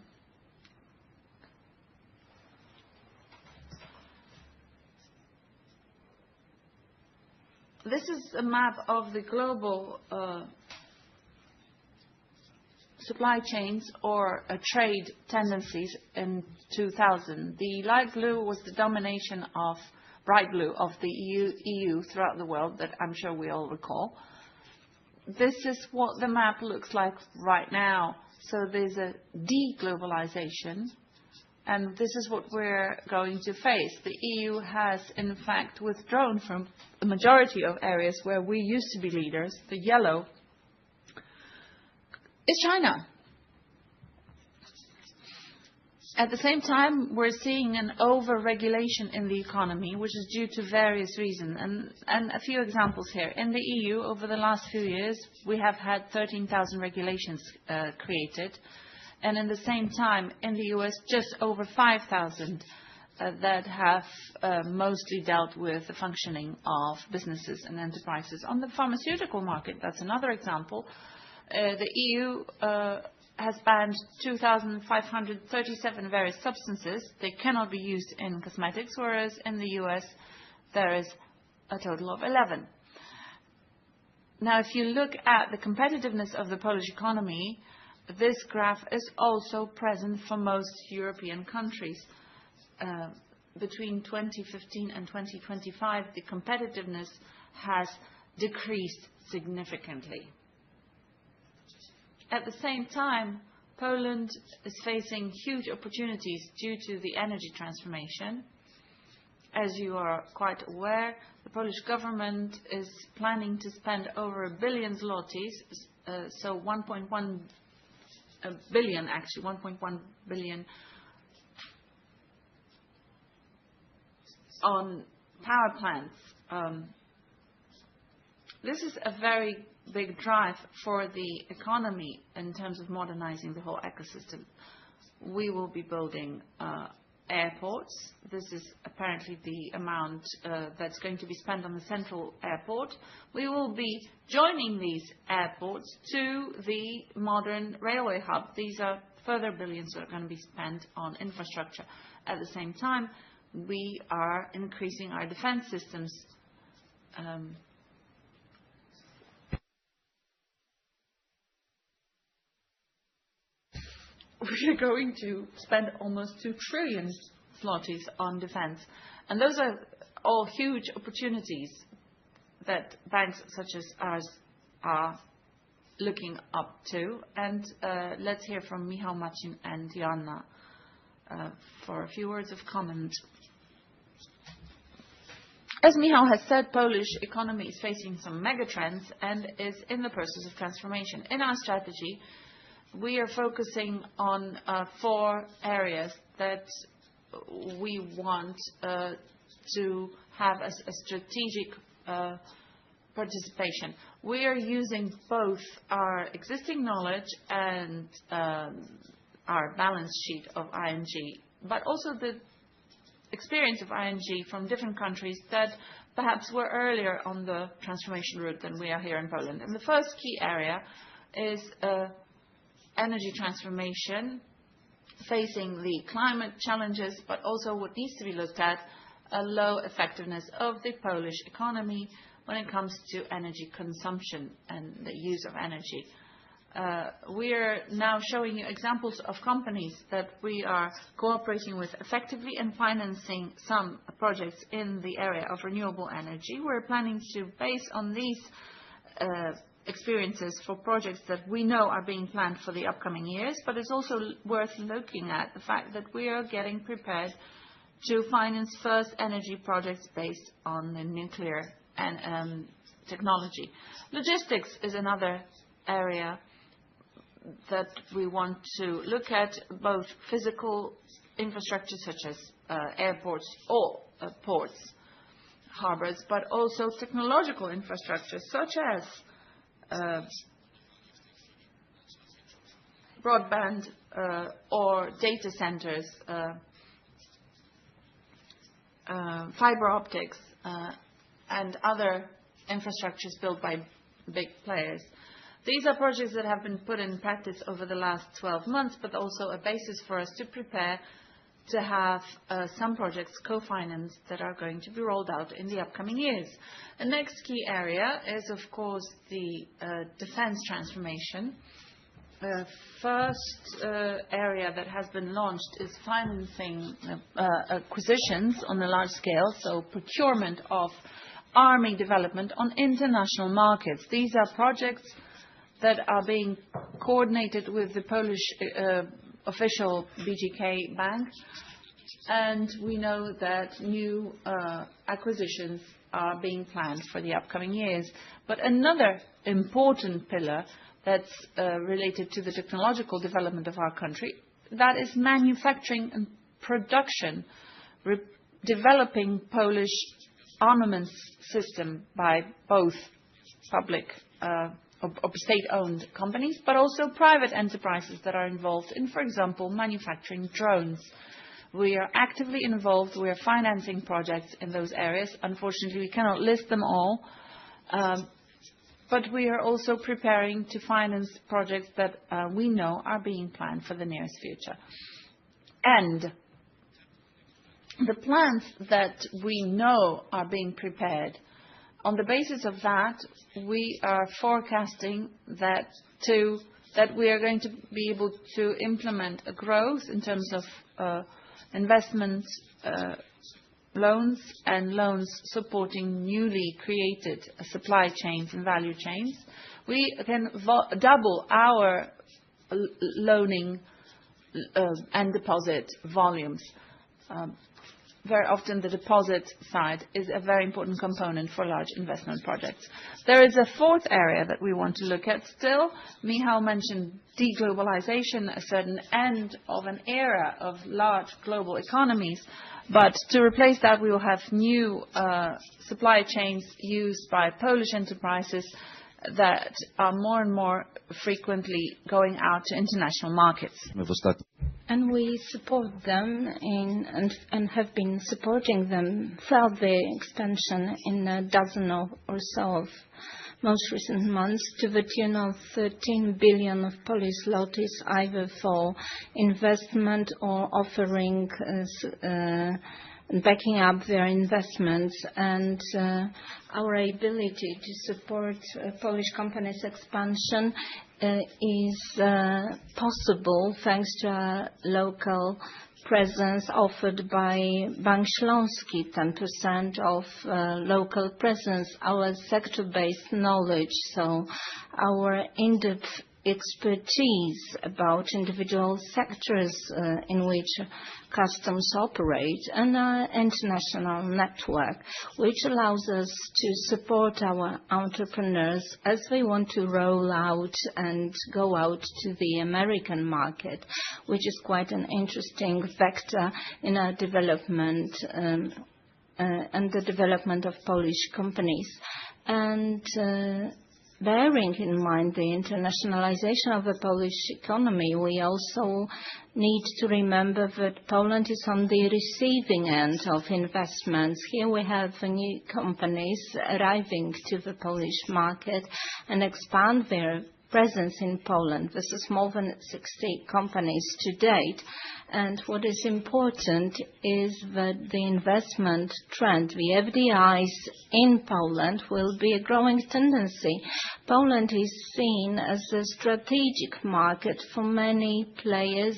This is a map of the global supply chains or trade tendencies in 2000. The light blue was the domination of bright blue of the EU throughout the world that I'm sure we all recall. This is what the map looks like right now. So there's a deglobalization And this is what we're going to face. The EU has, in fact, withdrawn from the majority of areas where we used to be leaders. The yellow is China. At the same time, we're seeing an over-regulation in the economy, which is due to various reasons. And a few examples here. In the EU, over the last few years, we have had 13,000 regulations created. And in the same time, in the US, just over 5,000 that have mostly dealt with the functioning of businesses and enterprises. On the pharmaceutical market, that's another example. The EU has banned 2,537 various substances. They cannot be used in cosmetics, whereas in the US there is a total of 11. Now, if you look at the competitiveness of the Polish economy, this graph is also present for most European countries. Between 2015 and 2025, the competitiveness has decreased significantly. At the same time, Poland is facing huge opportunities due to the energy transformation. As you are quite aware, the Polish government is planning to spend over 1 billion zlotys, so 1.1 billion, actually, 1.1 billion on power plants. This is a very big drive for the economy in terms of modernizing the whole ecosystem. We will be building airports. This is apparently the amount that's going to be spent on the central airport. We will be joining these airports to the modern railway hub. These are further billions that are going to be spent on infrastructure. At the same time, we are increasing our defense systems. We are going to spend almost 2 trillion zlotys on defense. And those are all huge opportunities that banks such as ours are looking up to. And let's hear from Michał, Marcin and Joanna for a few words of comment. As Michał has said, Polish economy is facing some megatrends and is in the process of transformation. In our strategy, we are focusing on 4 areas that we want to have as a strategic participation. We are using both our existing knowledge and our balance sheet of ING, but also the experience of ING from different countries that perhaps were earlier on the transformation route than we are here in Poland. And the first key area is energy transformation, facing the climate challenges, but also what needs to be looked at, a low effectiveness of the Polish economy when it comes to energy consumption and the use of energy. We are now showing you examples of companies that we are cooperating with effectively and financing some projects in the area of renewable energy. We're planning to base on these experiences for projects that we know are being planned for the upcoming years, but it's also worth looking at the fact that we are getting prepared to finance first energy projects based on the nuclear and technology. Logistics is another area that we want to look at, both physical infrastructure such as airports or ports, harbors, but also technological infrastructure such as broadband or data centers, fiber optics, and other infrastructures built by big players. These are projects that have been put in practice over the last 12 months, but also a basis for us to prepare to have some projects co-financed that are going to be rolled out in the upcoming years. The next key area is, of course, the defense transformation. The first area that has been launched is financing acquisitions on a large scale, so procurement of army development on international markets. These are projects that are being coordinated with the Polish official BGK bank. And we know that new acquisitions are being planned for the upcoming years. But another important pillar that's related to the technological development of our country, that is manufacturing and production, developing Polish armaments system by both public or state-owned companies, but also private enterprises that are involved in, for example, manufacturing drones. We are actively involved. We are financing projects in those areas. Unfortunately, we cannot list them all. But we are also preparing to finance projects that we know are being planned for the nearest future. And the plans that we know are being prepared, on the basis of that, we are forecasting that we are going to be able to implement a growth in terms of investment loans and loans supporting newly created supply chains and value chains. We can double our loaning and deposit volumes. Very often the deposit side is a very important component for large investment projects. There is a fourth area that we want to look at still. Michał mentioned deglobalization, a certain end of an era of large global economies. But to replace that, we will have new supply chains used by Polish enterprises that are more and more frequently going out to international markets. And we support them and have been supporting them throughout the expansion in a dozen or so of most recent months to the tune of 13 billion of Polish zlotys, either for investment or offering backing up their investments. And our ability to support Polish companies' expansion is possible thanks to a local presence offered by Bank Śląski, 10% of local presence, our sector-based knowledge, so our in-depth expertise about individual sectors in which customs operate, and our international network, which allows us to support our entrepreneurs as they want to roll out and go out to the American market, which is quite an interesting vector in our development and the development of Polish companies. And bearing in mind the internationalization of the Polish economy, we also need to remember that Poland is on the receiving end of investments. Here we have new companies arriving to the Polish market and expand their presence in Poland. This is more than 60 companies to date. And what is important is that the investment trend, the FDIs in Poland, will be a growing tendency. Poland is seen as a strategic market for many players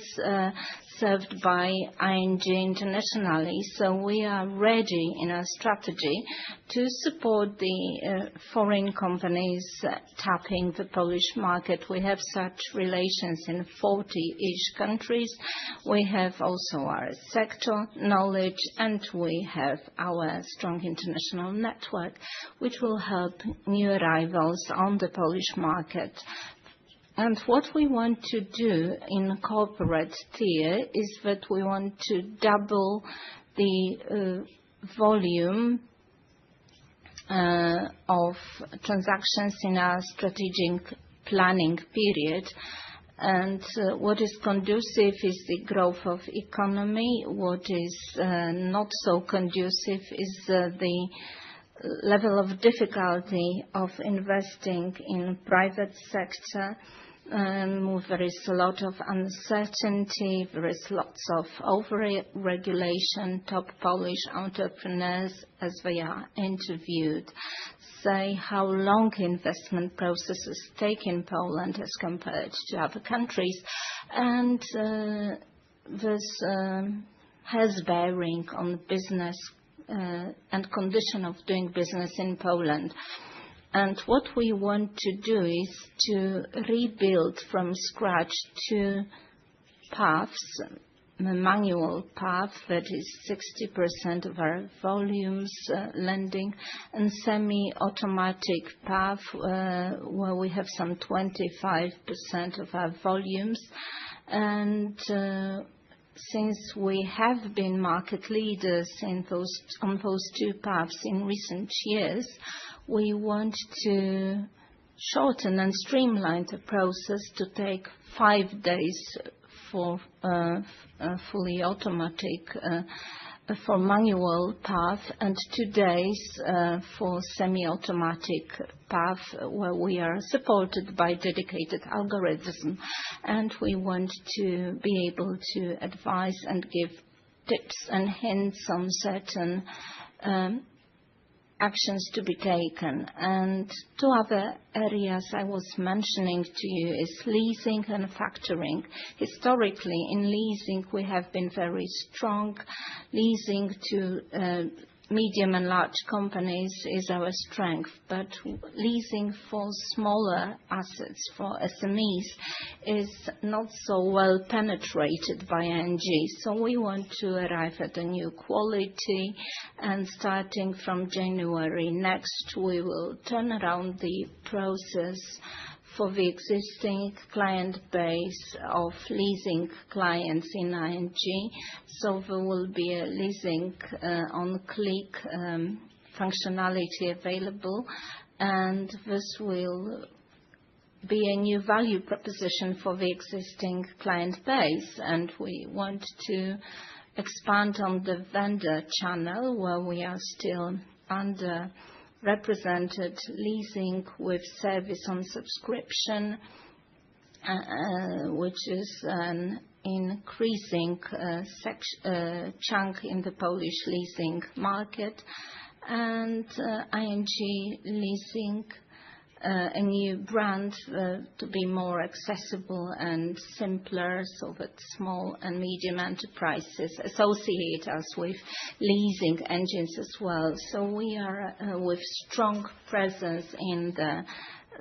served by ING internationally. So we are ready in our strategy to support the foreign companies tapping the Polish market. We have such relations in 40-ish countries. We have also our sector knowledge, and we have our strong international network, which will help new arrivals on the Polish market. And what we want to do in corporate tier is that we want to double the volume of transactions in our strategic planning period. And what is conducive is the growth of economy. What is not so conducive is the level of difficulty of investing in private sector. There is a lot of uncertainty. There is lots of over-regulation. Top Polish entrepreneurs, as they are interviewed, say how long investment processes take in Poland as compared to other countries. And this has bearing on business and condition of doing business in Poland. And what we want to do is to rebuild from scratch to paths. The manual path, that is 60% of our volumes lending, and semi-automatic path, where we have some 25% of our volumes. And since we have been market leaders on those two paths in recent years, we want to shorten and streamline the process to take 5 days for fully automatic for manual path, and 2 days for semi-automatic path, where we are supported by dedicated algorithm, and we want to be able to advise and give tips and hints on certain actions to be taken. And two other areas I was mentioning to you is leasing and factoring. Historically, in leasing, we have been very strong. Leasing to medium and large companies is our strength, but leasing for smaller assets, for SMEs, is not so well penetrated by ING. So we want to arrive at a new quality, and starting from January next, we will turn around the process for the existing client base of leasing clients in ING. So there will be a leasing on-click functionality available, and this will be a new value proposition for the existing client base. And we want to expand on the vendor channel, where we are still underrepresented, leasing with service on subscription, which is an increasing chunk in the Polish leasing market, and ING Leasing, a new brand to be more accessible and simpler, so that small and medium enterprises associate us with leasing engines as well. So we are with strong presence in the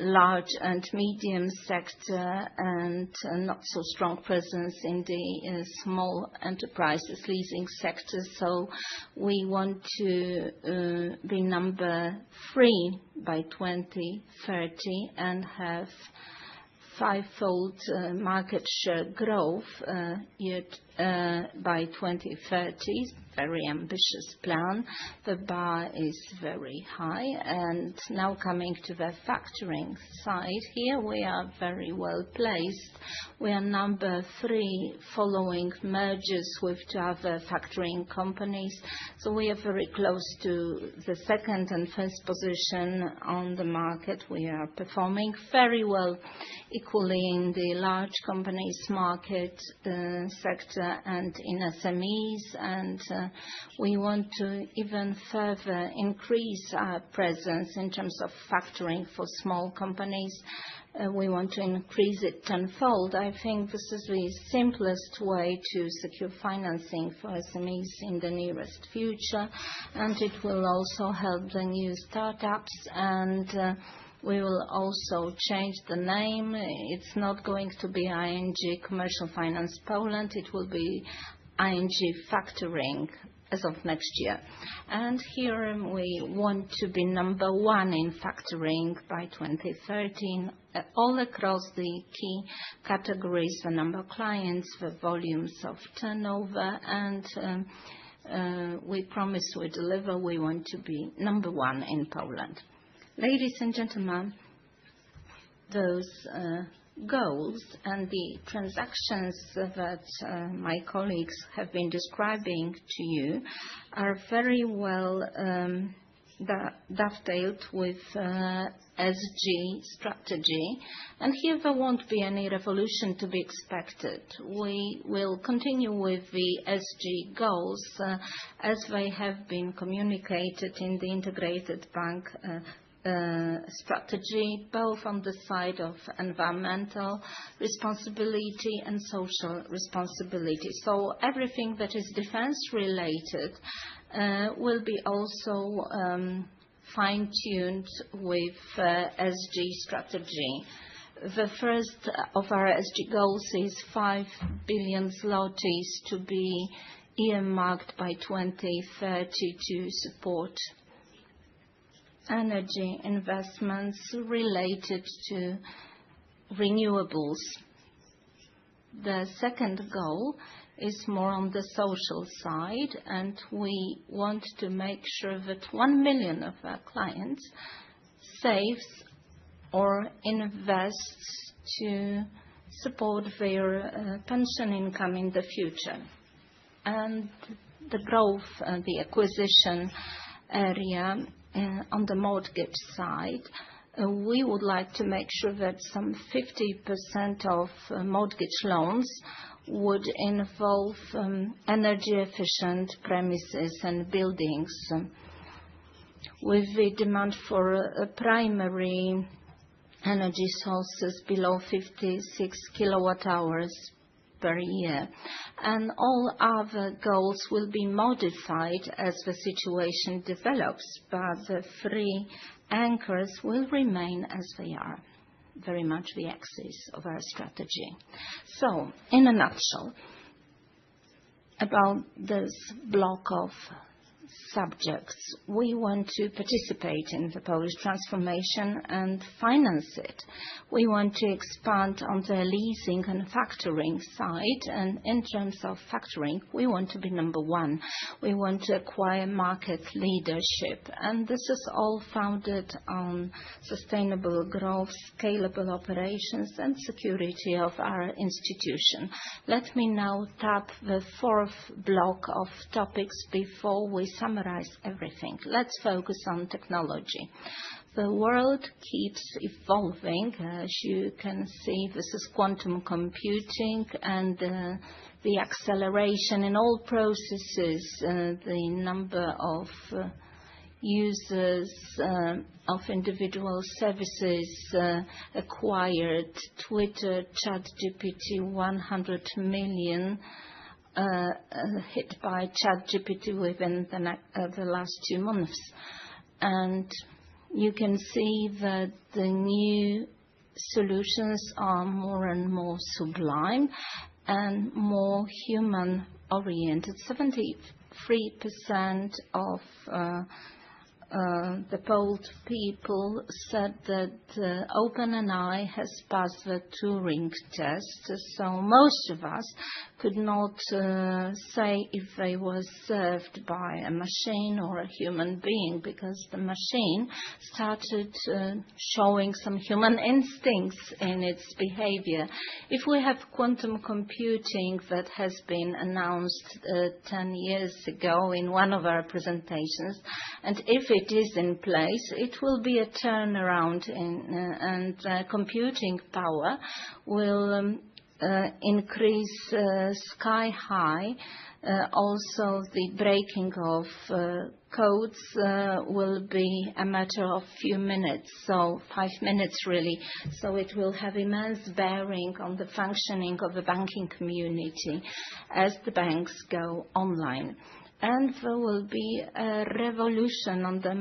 large and medium sector, and not so strong presence in the small enterprises leasing sector. So we want to be number 3 by 2030 and have 5-fold market share growth by 2030. Very ambitious plan. The bar is very high. And now coming to the factoring side, here we are very well placed. We are number 3 following mergers with 2 other factoring companies. So we are very close to the second and first position on the market. We are performing very well, equally in the large companies market sector and in SMEs, and we want to even further increase our presence in terms of factoring for small companies. We want to increase it tenfold. I think this is the simplest way to secure financing for SMEs in the nearest future, and it will also help the new startups, and we will also change the name. It's not going to be ING Commercial Finance Poland. It will be ING Factoring as of next year. And here we want to be number 1 in factoring by 2013, all across the key categories, the number of clients, the volumes of turnover, and we promise we deliver. We want to be number 1 in Poland. Ladies and gentlemen, those goals and the transactions that my colleagues have been describing to you are very well dovetailed with SG strategy, and here there won't be any revolution to be expected. We will continue with the SG goals as they have been communicated in the integrated bank strategy, both on the side of environmental responsibility and social responsibility. So everything that is defense related will be also fine-tuned with SG strategy. The first of our SG goals is 5 billion zlotys to be earmarked by 2030 to support energy investments related to renewables. The second goal is more on the social side, and we want to make sure that 1 million of our clients saves or invests to support their pension income in the future. And the growth and the acquisition area on the mortgage side, we would like to make sure that some 50% of mortgage loans would involve energy-efficient premises and buildings, with the demand for primary energy sources below 56 kilowatt-hours per year. And all other goals will be modified as the situation develops, but the three anchors will remain as they are, very much the axis of our strategy. So, in a nutshell, about this block of subjects, we want to participate in the Polish transformation and finance it. We want to expand on the leasing and factoring side, and in terms of factoring, we want to be number one. We want to acquire market leadership, and this is all founded on sustainable growth, scalable operations, and security of our institution. Let me now tap the fourth block of topics before we summarize everything. Let's focus on technology. The world keeps evolving. As you can see, this is quantum computing and the acceleration in all processes, the number of users of individual services acquired, Twitter, ChatGPT, 100 million hit by ChatGPT within the last 2 months. And you can see that the new solutions are more and more sublime and more human-oriented. 73% of the polled people said that OpenAI has passed the Turing test, so most of us could not say if they were served by a machine or a human being, because the machine started showing some human instincts in its behavior. If we have quantum computing that has been announced 10 years ago in one of our presentations, and if it is in place, it will be a turnaround and computing power will increase sky high. Also, the breaking of codes will be a matter of few minutes, so 5 minutes really. So it will have immense bearing on the functioning of the banking community as the banks go online. And there will be a revolution on the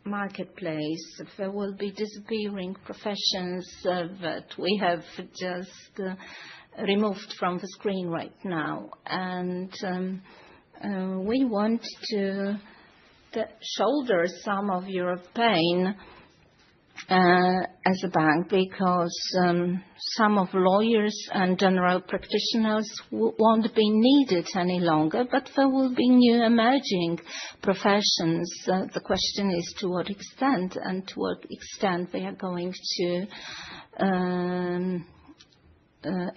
marketplace. There will be disappearing professions that we have just removed from the screen right now. And we want to shoulder some of your pain as a bank, because some of lawyers and general practitioners won't be needed any longer, but there will be new emerging professions. The question is to what extent, and to what extent they are going to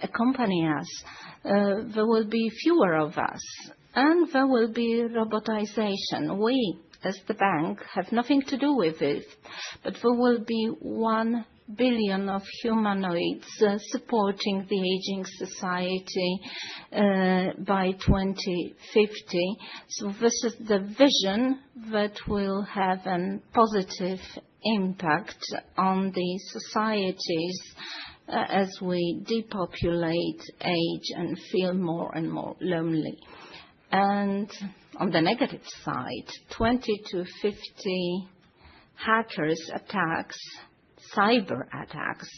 accompany us. There will be fewer of us, and there will be robotization. We, as the bank, have nothing to do with it, but there will be 1 billion of humanoids supporting the aging society by 2050. So this is the vision that will have a positive impact on the societies as we depopulate, age, and feel more and more lonely. And on the negative side, 20 to 50 hackers attacks cyber attacks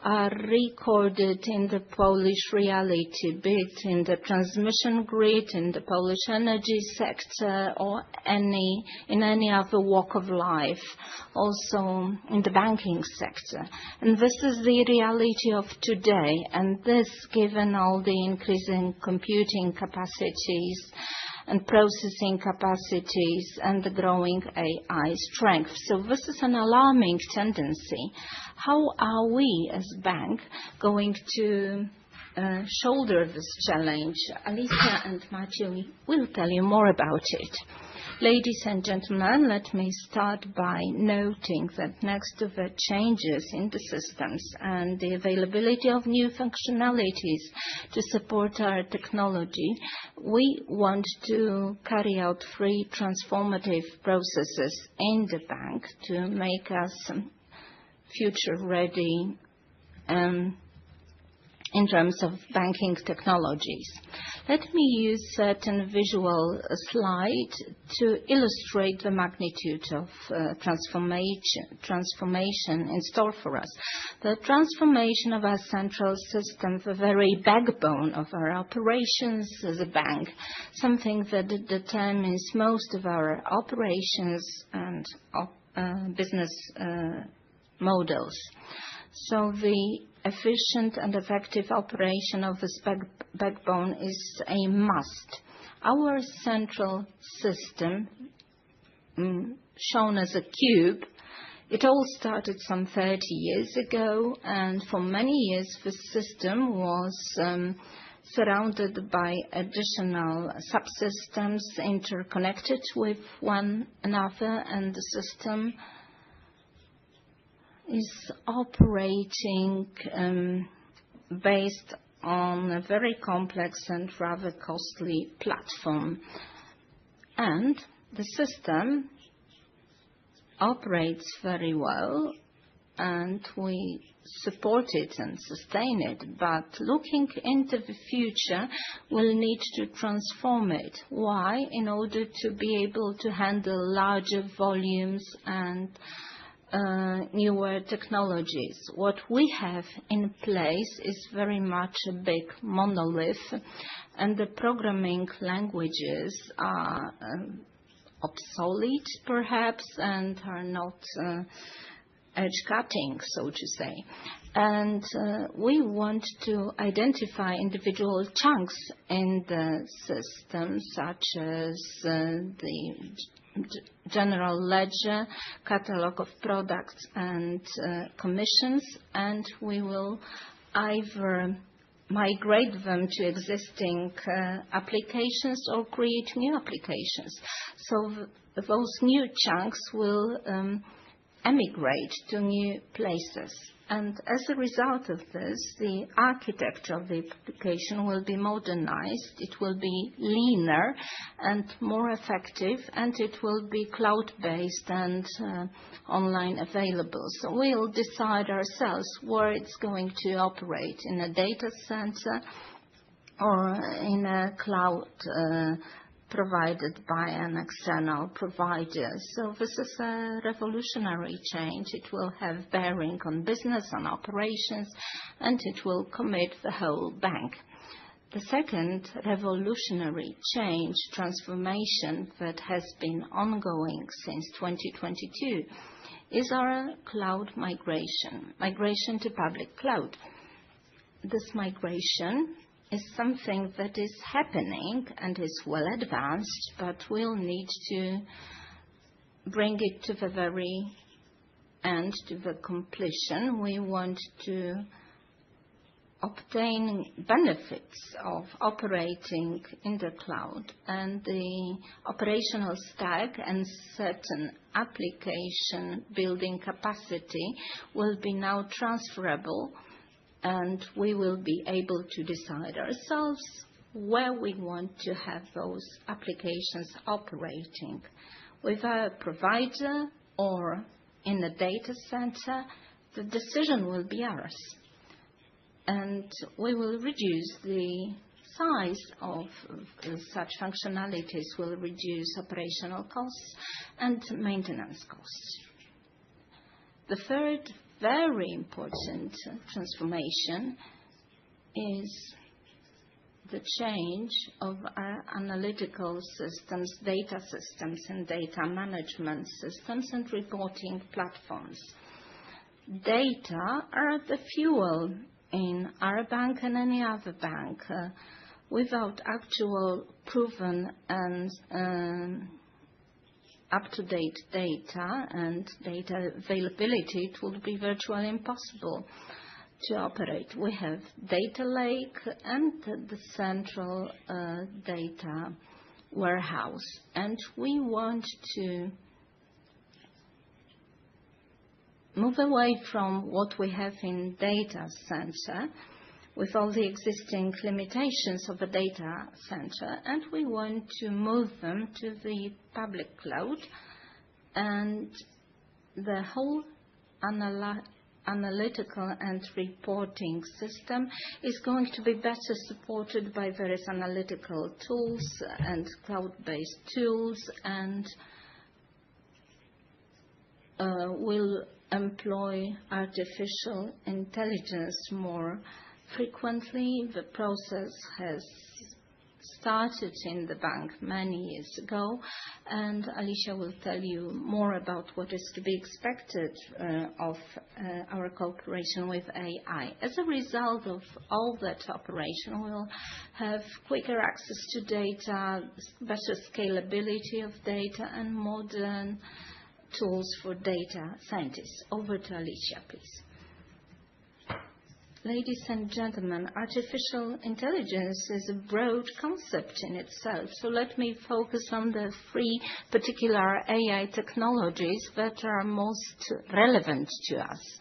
are recorded in the Polish reality, be it in the transmission grid, in the Polish energy sector, or in any other walk of life, also in the banking sector. And this is the reality of today, and this, given all the increasing computing capacities and processing capacities and the growing AI strength. So this is an alarming tendency. How are we as a bank going to shoulder this challenge? Alicia and Matthew will tell you more about it. Ladies and gentlemen, let me start by noting that next to the changes in the systems and the availability of new functionalities to support our technology, we want to carry out 3 transformative processes in the bank to make us future ready in terms of banking technologies. Let me use certain visual slide to illustrate the magnitude of transformation in store for us. The transformation of our central system, the very backbone of our operations as a bank, something that determines most of our operations and business models. So the efficient and effective operation of this backbone is a must. Our central system, shown as a cube, it all started some 30 years ago, and for many years the system was surrounded by additional subsystems interconnected with one another, and the system is operating based on a very complex and rather costly platform. And the system operates very well, and we support it and sustain it. But looking into the future, we'll need to transform it. Why? In order to be able to handle larger volumes and newer technologies. What we have in place is very much a big monolith, and the programming languages are obsolete perhaps and are not edge-cutting, so to say. And we want to identify individual chunks in the system, such as the general ledger, catalog of products and commissions, and we will either migrate them to existing applications or create new applications. So those new chunks will emigrate to new places. And as a result of this, the architecture of the application will be modernized, it will be leaner and more effective, and it will be cloud-based and online available. So we'll decide ourselves where it's going to operate, in a data center or in a cloud provided by an external provider. So this is a revolutionary change. It will have bearing on business, on operations, and it will commit the whole bank. The second revolutionary change, transformation that has been ongoing since 2022, is our cloud migration to public cloud. This migration is something that is happening and is well advanced, but we'll need to bring it to the very end, to the completion. We want to obtain benefits of operating in the cloud, and the operational stack and certain application building capacity will be now transferable, and we will be able to decide ourselves where we want to have those applications operating, with a provider or in a data center. The decision will be ours, and we will reduce the size of such functionalities, will reduce operational costs and maintenance costs. The third very important transformation is the change of our analytical systems, data systems, and data management systems and reporting platforms. Data are the fuel in our bank and any other bank. Without actual proven and up-to-date data and data availability, it would be virtually impossible to operate. We have data lake and the central data warehouse, and we want to move away from what we have in data center with all the existing limitations of a data center, and we want to move them to the public cloud, and the whole analytical and reporting system is going to be better supported by various analytical tools and cloud-based tools, and will employ artificial intelligence more frequently. The process has started in the bank many years ago, and Alicia will tell you more about what is to be expected of our cooperation with AI. As a result of all that operation, we'll have quicker access to data, better scalability of data, and modern tools for data scientists. Over to Alicia, please. Ladies and gentlemen, artificial intelligence is a broad concept in itself, so let me focus on the three particular AI technologies that are most relevant to us.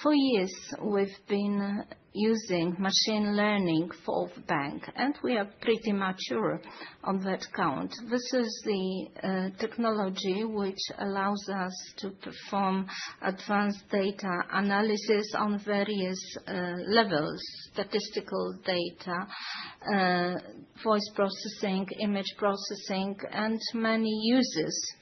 For years, we've been using machine learning for the bank, and we are pretty mature on that count. This is the technology which allows us to perform advanced data analysis on various levels: statistical data, voice processing, image processing, and many uses.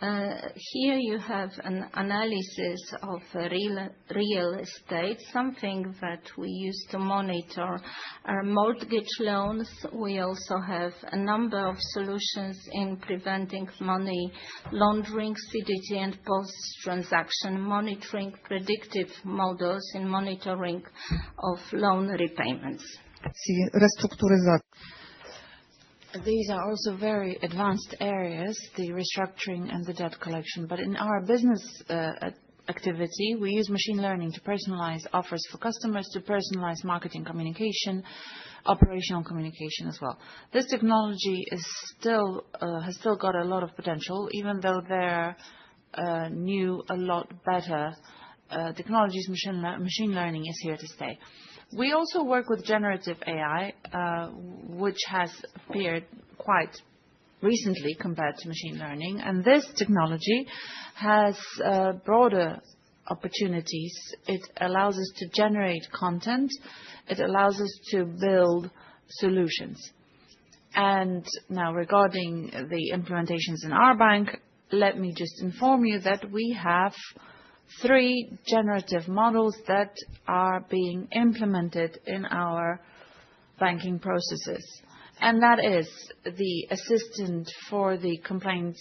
Here you have an analysis of real estate, something that we use to monitor our mortgage loans. We also have a number of solutions in preventing money laundering, CDT and post-transaction monitoring, predictive models in monitoring of loan repayments. These are also very advanced areas, the restructuring and the debt collection. But in our business activity, we use machine learning to personalize offers for customers, to personalize marketing communication, operational communication as well. This technology is has still got a lot of potential, even though they're new, a lot better technologies. Machine learning is here to stay. We also work with generative AI, which has appeared quite recently compared to machine learning. And this technology has broader opportunities. It allows us to generate content. It allows us to build solutions. And now, regarding the implementations in our bank, let me just inform you that we have 3 generative models that are being implemented in our banking processes. And that is the assistant for the complaints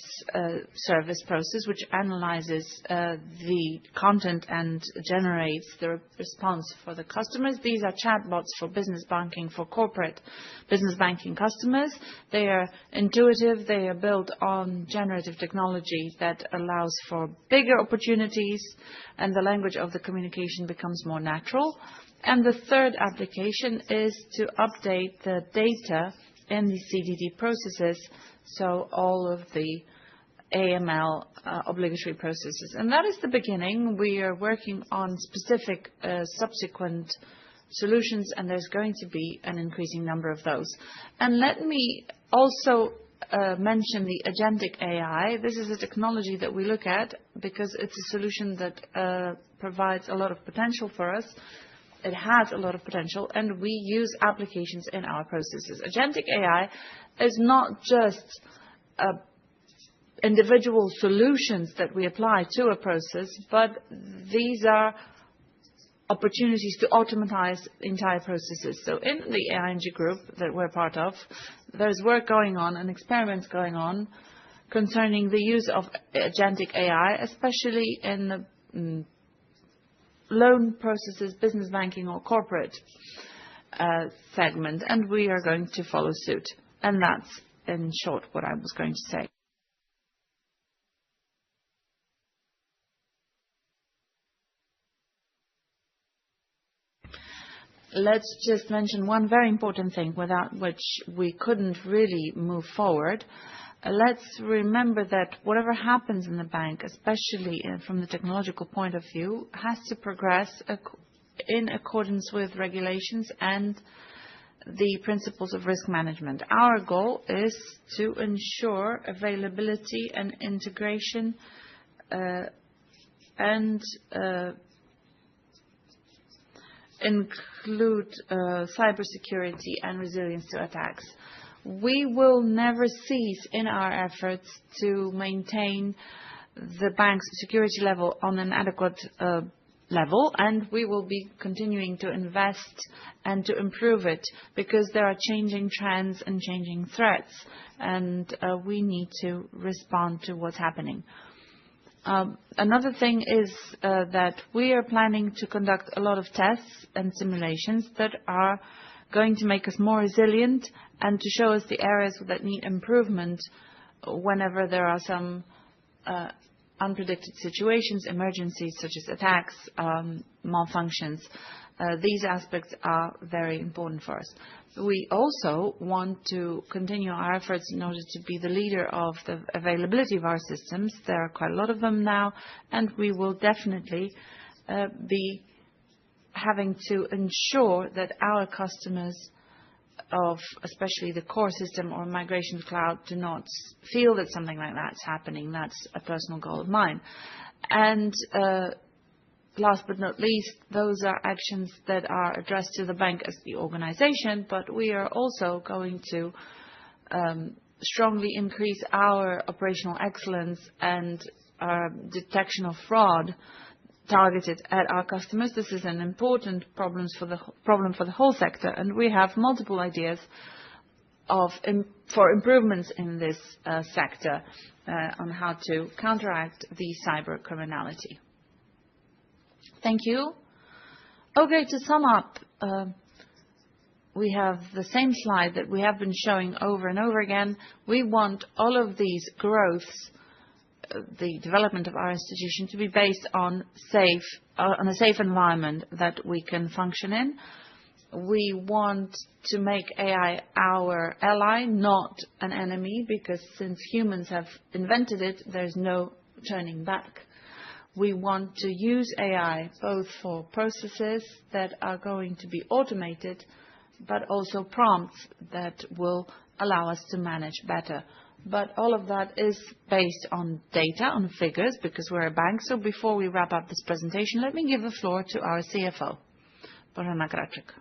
service process, which analyzes the content and generates the response for the customers. These are chatbots for business banking, for corporate business banking customers. They are intuitive. They are built on generative technology that allows for bigger opportunities, and the language of the communication becomes more natural. And the third application is to update the data in the CDD processes, so all of the AML obligatory processes. And that is the beginning. We are working on specific subsequent solutions, and there's going to be an increasing number of those. And let me also mention the agentic AI. This is a technology that we look at because it's a solution that provides a lot of potential for us. It has a lot of potential, and we use applications in our processes. Agentic AI is not just a individual solutions that we apply to a process, but these are opportunities to automatize entire processes. So in the ING group that we're part of, there's work going on and experiments going on concerning the use of agentic AI, especially in the loan processes, business banking or corporate segment, and we are going to follow suit. And that's, in short, what I was going to say. Let's just mention one very important thing without which we couldn't really move forward. Let's remember that whatever happens in the bank, especially from the technological point of view, has to progress in accordance with regulations and the principles of risk management. Our goal is to ensure availability and integration and include cybersecurity and resilience to attacks. We will never cease in our efforts to maintain the bank's security level on an adequate level, and we will be continuing to invest and to improve it because there are changing trends and changing threats, and we need to respond to what's happening. Another thing is that we are planning to conduct a lot of tests and simulations that are going to make us more resilient and to show us the areas that need improvement whenever there are some unpredicted situations, emergencies such as attacks, malfunctions. These aspects are very important for us. We also want to continue our efforts in order to be the leader of the availability of our systems. There are quite a lot of them now, and we will definitely be having to ensure that our customers of especially the core system or migration to cloud do not feel that something like that's happening. That's a personal goal of mine. And last but not least, those are actions that are addressed to the bank as the organization, but we are also going to strongly increase our operational excellence and our detection of fraud targeted at our customers. This is an important problem for the whole sector, and we have multiple ideas for improvements in this sector on how to counteract the cyber criminality. Thank you. Okay, to sum up, we have the same slide that we have been showing over and over again. We want all of these growths, the development of our institution, to be based on a safe environment that we can function in. We want to make AI our ally, not an enemy, because since humans have invented it, there's no turning back. We want to use AI both for processes that are going to be automated, but also prompts that will allow us to manage better. But all of that is based on data, on figures, because we're a bank. So before we wrap up this presentation, let me give the floor to our CFO, Bożena Graczyk.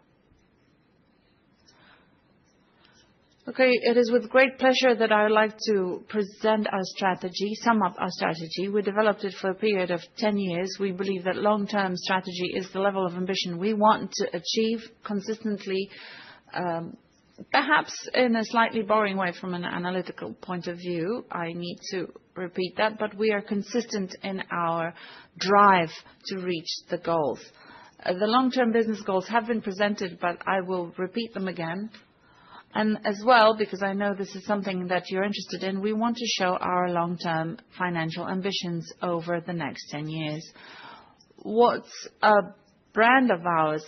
Okay, it is with great pleasure that I would like to present our strategy, sum up our strategy. We developed it for a period of 10 years. We believe that long-term strategy is the level of ambition we want to achieve consistently, perhaps in a slightly boring way from an analytical point of view. I need to repeat that, but we are consistent in our drive to reach the goals. The long-term business goals have been presented, but I will repeat them again. And as well, because I know this is something that you're interested in, we want to show our long-term financial ambitions over the next 10 years. What's a brand of ours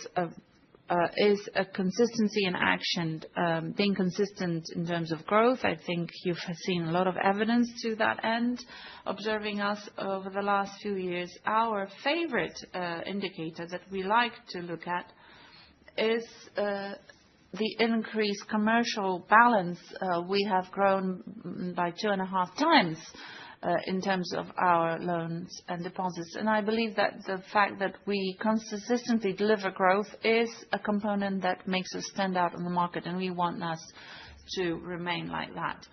is a consistency in action, being consistent in terms of growth. I think you've seen a lot of evidence to that end, observing us over the last few years. Our favorite indicator that we like to look at is the increased commercial balance. We have grown by 2.5 times in terms of our loans and deposits. And I believe that the fact that we consistently deliver growth is a component that makes us stand out on the market, and we want us to remain like that.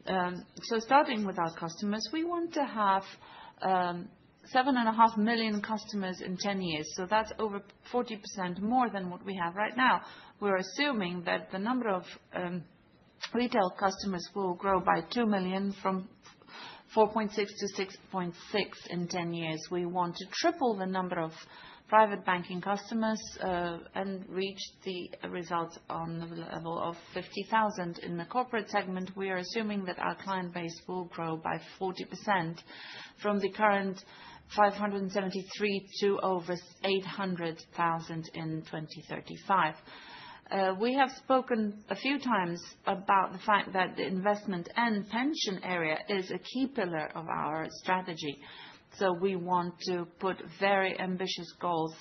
So starting with our customers, we want to have 7.5 million customers in 10 years. So that's over 40% more than what we have right now. We're assuming that the number of retail customers will grow by 2 million from 4.6 to 6.6 in 10 years. We want to triple the number of private banking customers and reach the results on the level of 50,000. In the corporate segment, we are assuming that our client base will grow by 40% from the current 573 to over 800,000 in 2035. We have spoken a few times about the fact that the investment and pension area is a key pillar of our strategy. So we want to put very ambitious goals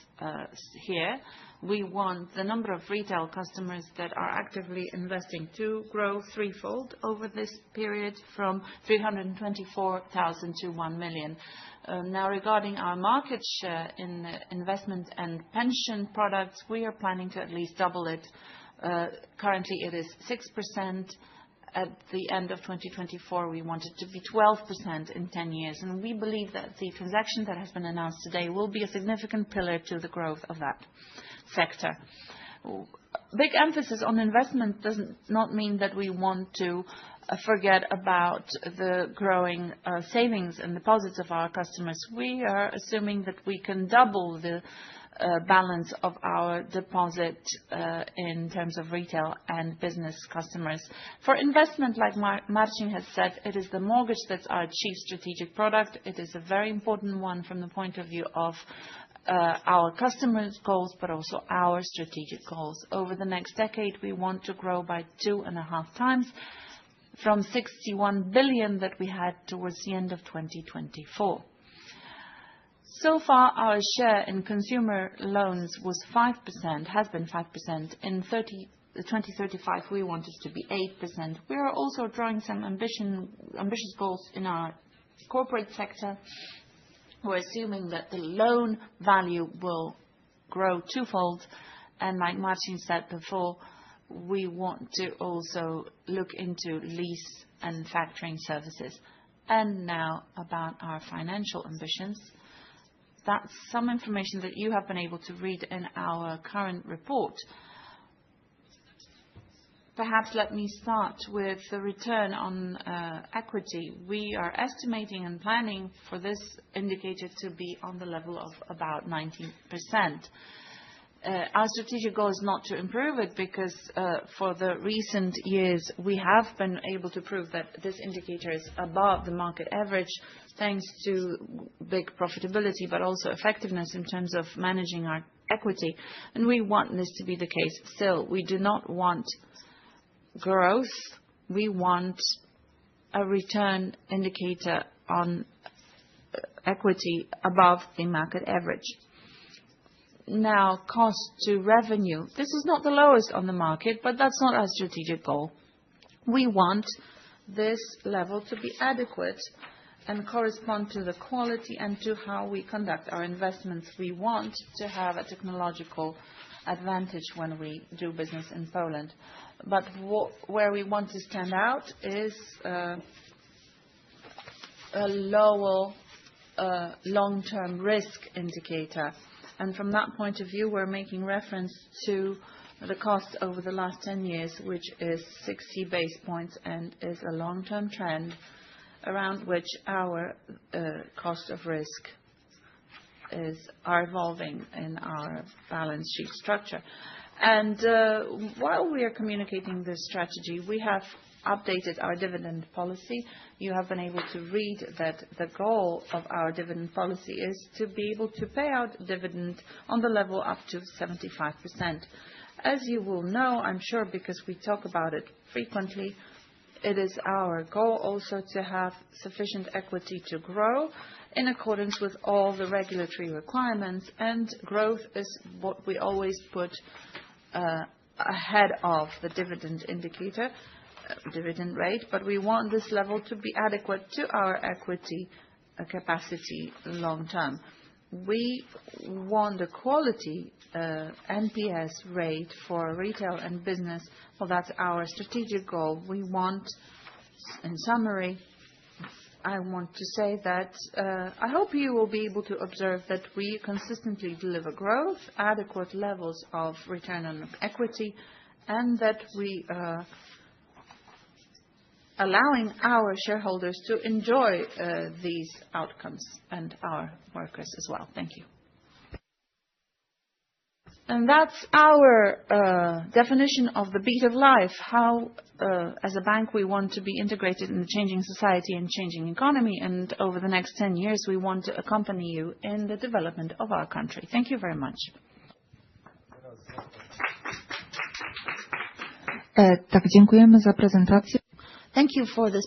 here. We want the number of retail customers that are actively investing to grow threefold over this period from 324,000 to 1 million. Now, regarding our market share in investment and pension products, we are planning to at least double it. Currently, it is 6%. At the end of 2024, we want it to be 12% in 10 years. And we believe that the transaction that has been announced today will be a significant pillar to the growth of that sector. Big emphasis on investment does not mean that we want to forget about the growing savings and deposits of our customers. We are assuming that we can double the balance of our deposit in terms of retail and business customers. For investment, like Marcin has said, it is the mortgage that's our chief strategic product. It is a very important one from the point of view of our customers' goals, but also our strategic goals. Over the next decade, we want to grow by 2.5 times from 61 billion that we had towards the end of 2024. So far, our share in consumer loans was 5%, has been 5%. In 2035, we want it to be 8%. We are also drawing some ambitious goals in our corporate sector. We're assuming that the loan value will grow twofold. And like Marcin said before, we want to also look into lease and factoring services. And now about our financial ambitions. That's some information that you have been able to read in our current report. Perhaps let me start with the return on equity. We are estimating and planning for this indicator to be on the level of about 19%. Our strategic goal is not to improve it because for the recent years, we have been able to prove that this indicator is above the market average thanks to big profitability, but also effectiveness in terms of managing our equity. And we want this to be the case. Still, we do not want growth. We want a return indicator on equity above the market average. Now, cost to revenue. This is not the lowest on the market, but that's not our strategic goal. We want this level to be adequate and correspond to the quality and to how we conduct our investments. We want to have a technological advantage when we do business in Poland. But where we want to stand out is a lower long-term risk indicator. And from that point of view, we're making reference to the cost over the last 10 years, which is 60 basis points and is a long-term trend around which our cost of risk are evolving in our balance sheet structure. And while we are communicating this strategy, we have updated our dividend policy. You have been able to read that the goal of our dividend policy is to be able to pay out dividend on the level up to 75%. As you will know, I'm sure, because we talk about it frequently, it is our goal also to have sufficient equity to grow in accordance with all the regulatory requirements. And growth is what we always put ahead of the dividend indicator, dividend rate, but we want this level to be adequate to our equity capacity long term. We want a quality NPS rate for retail and business. Well, that's our strategic goal. We want In summary, I want to say that I hope you will be able to observe that we consistently deliver growth, adequate levels of return on equity, and that we are allowing our shareholders to enjoy these outcomes and our workers as well. Thank you. And that's our definition of the beat of life, how, as a bank, we want to be integrated in the changing society and changing economy. And over the next 10 years, we want to accompany you in the development of our country. Thank you very much. Tak, dziękujemy za prezentację. Thank you for this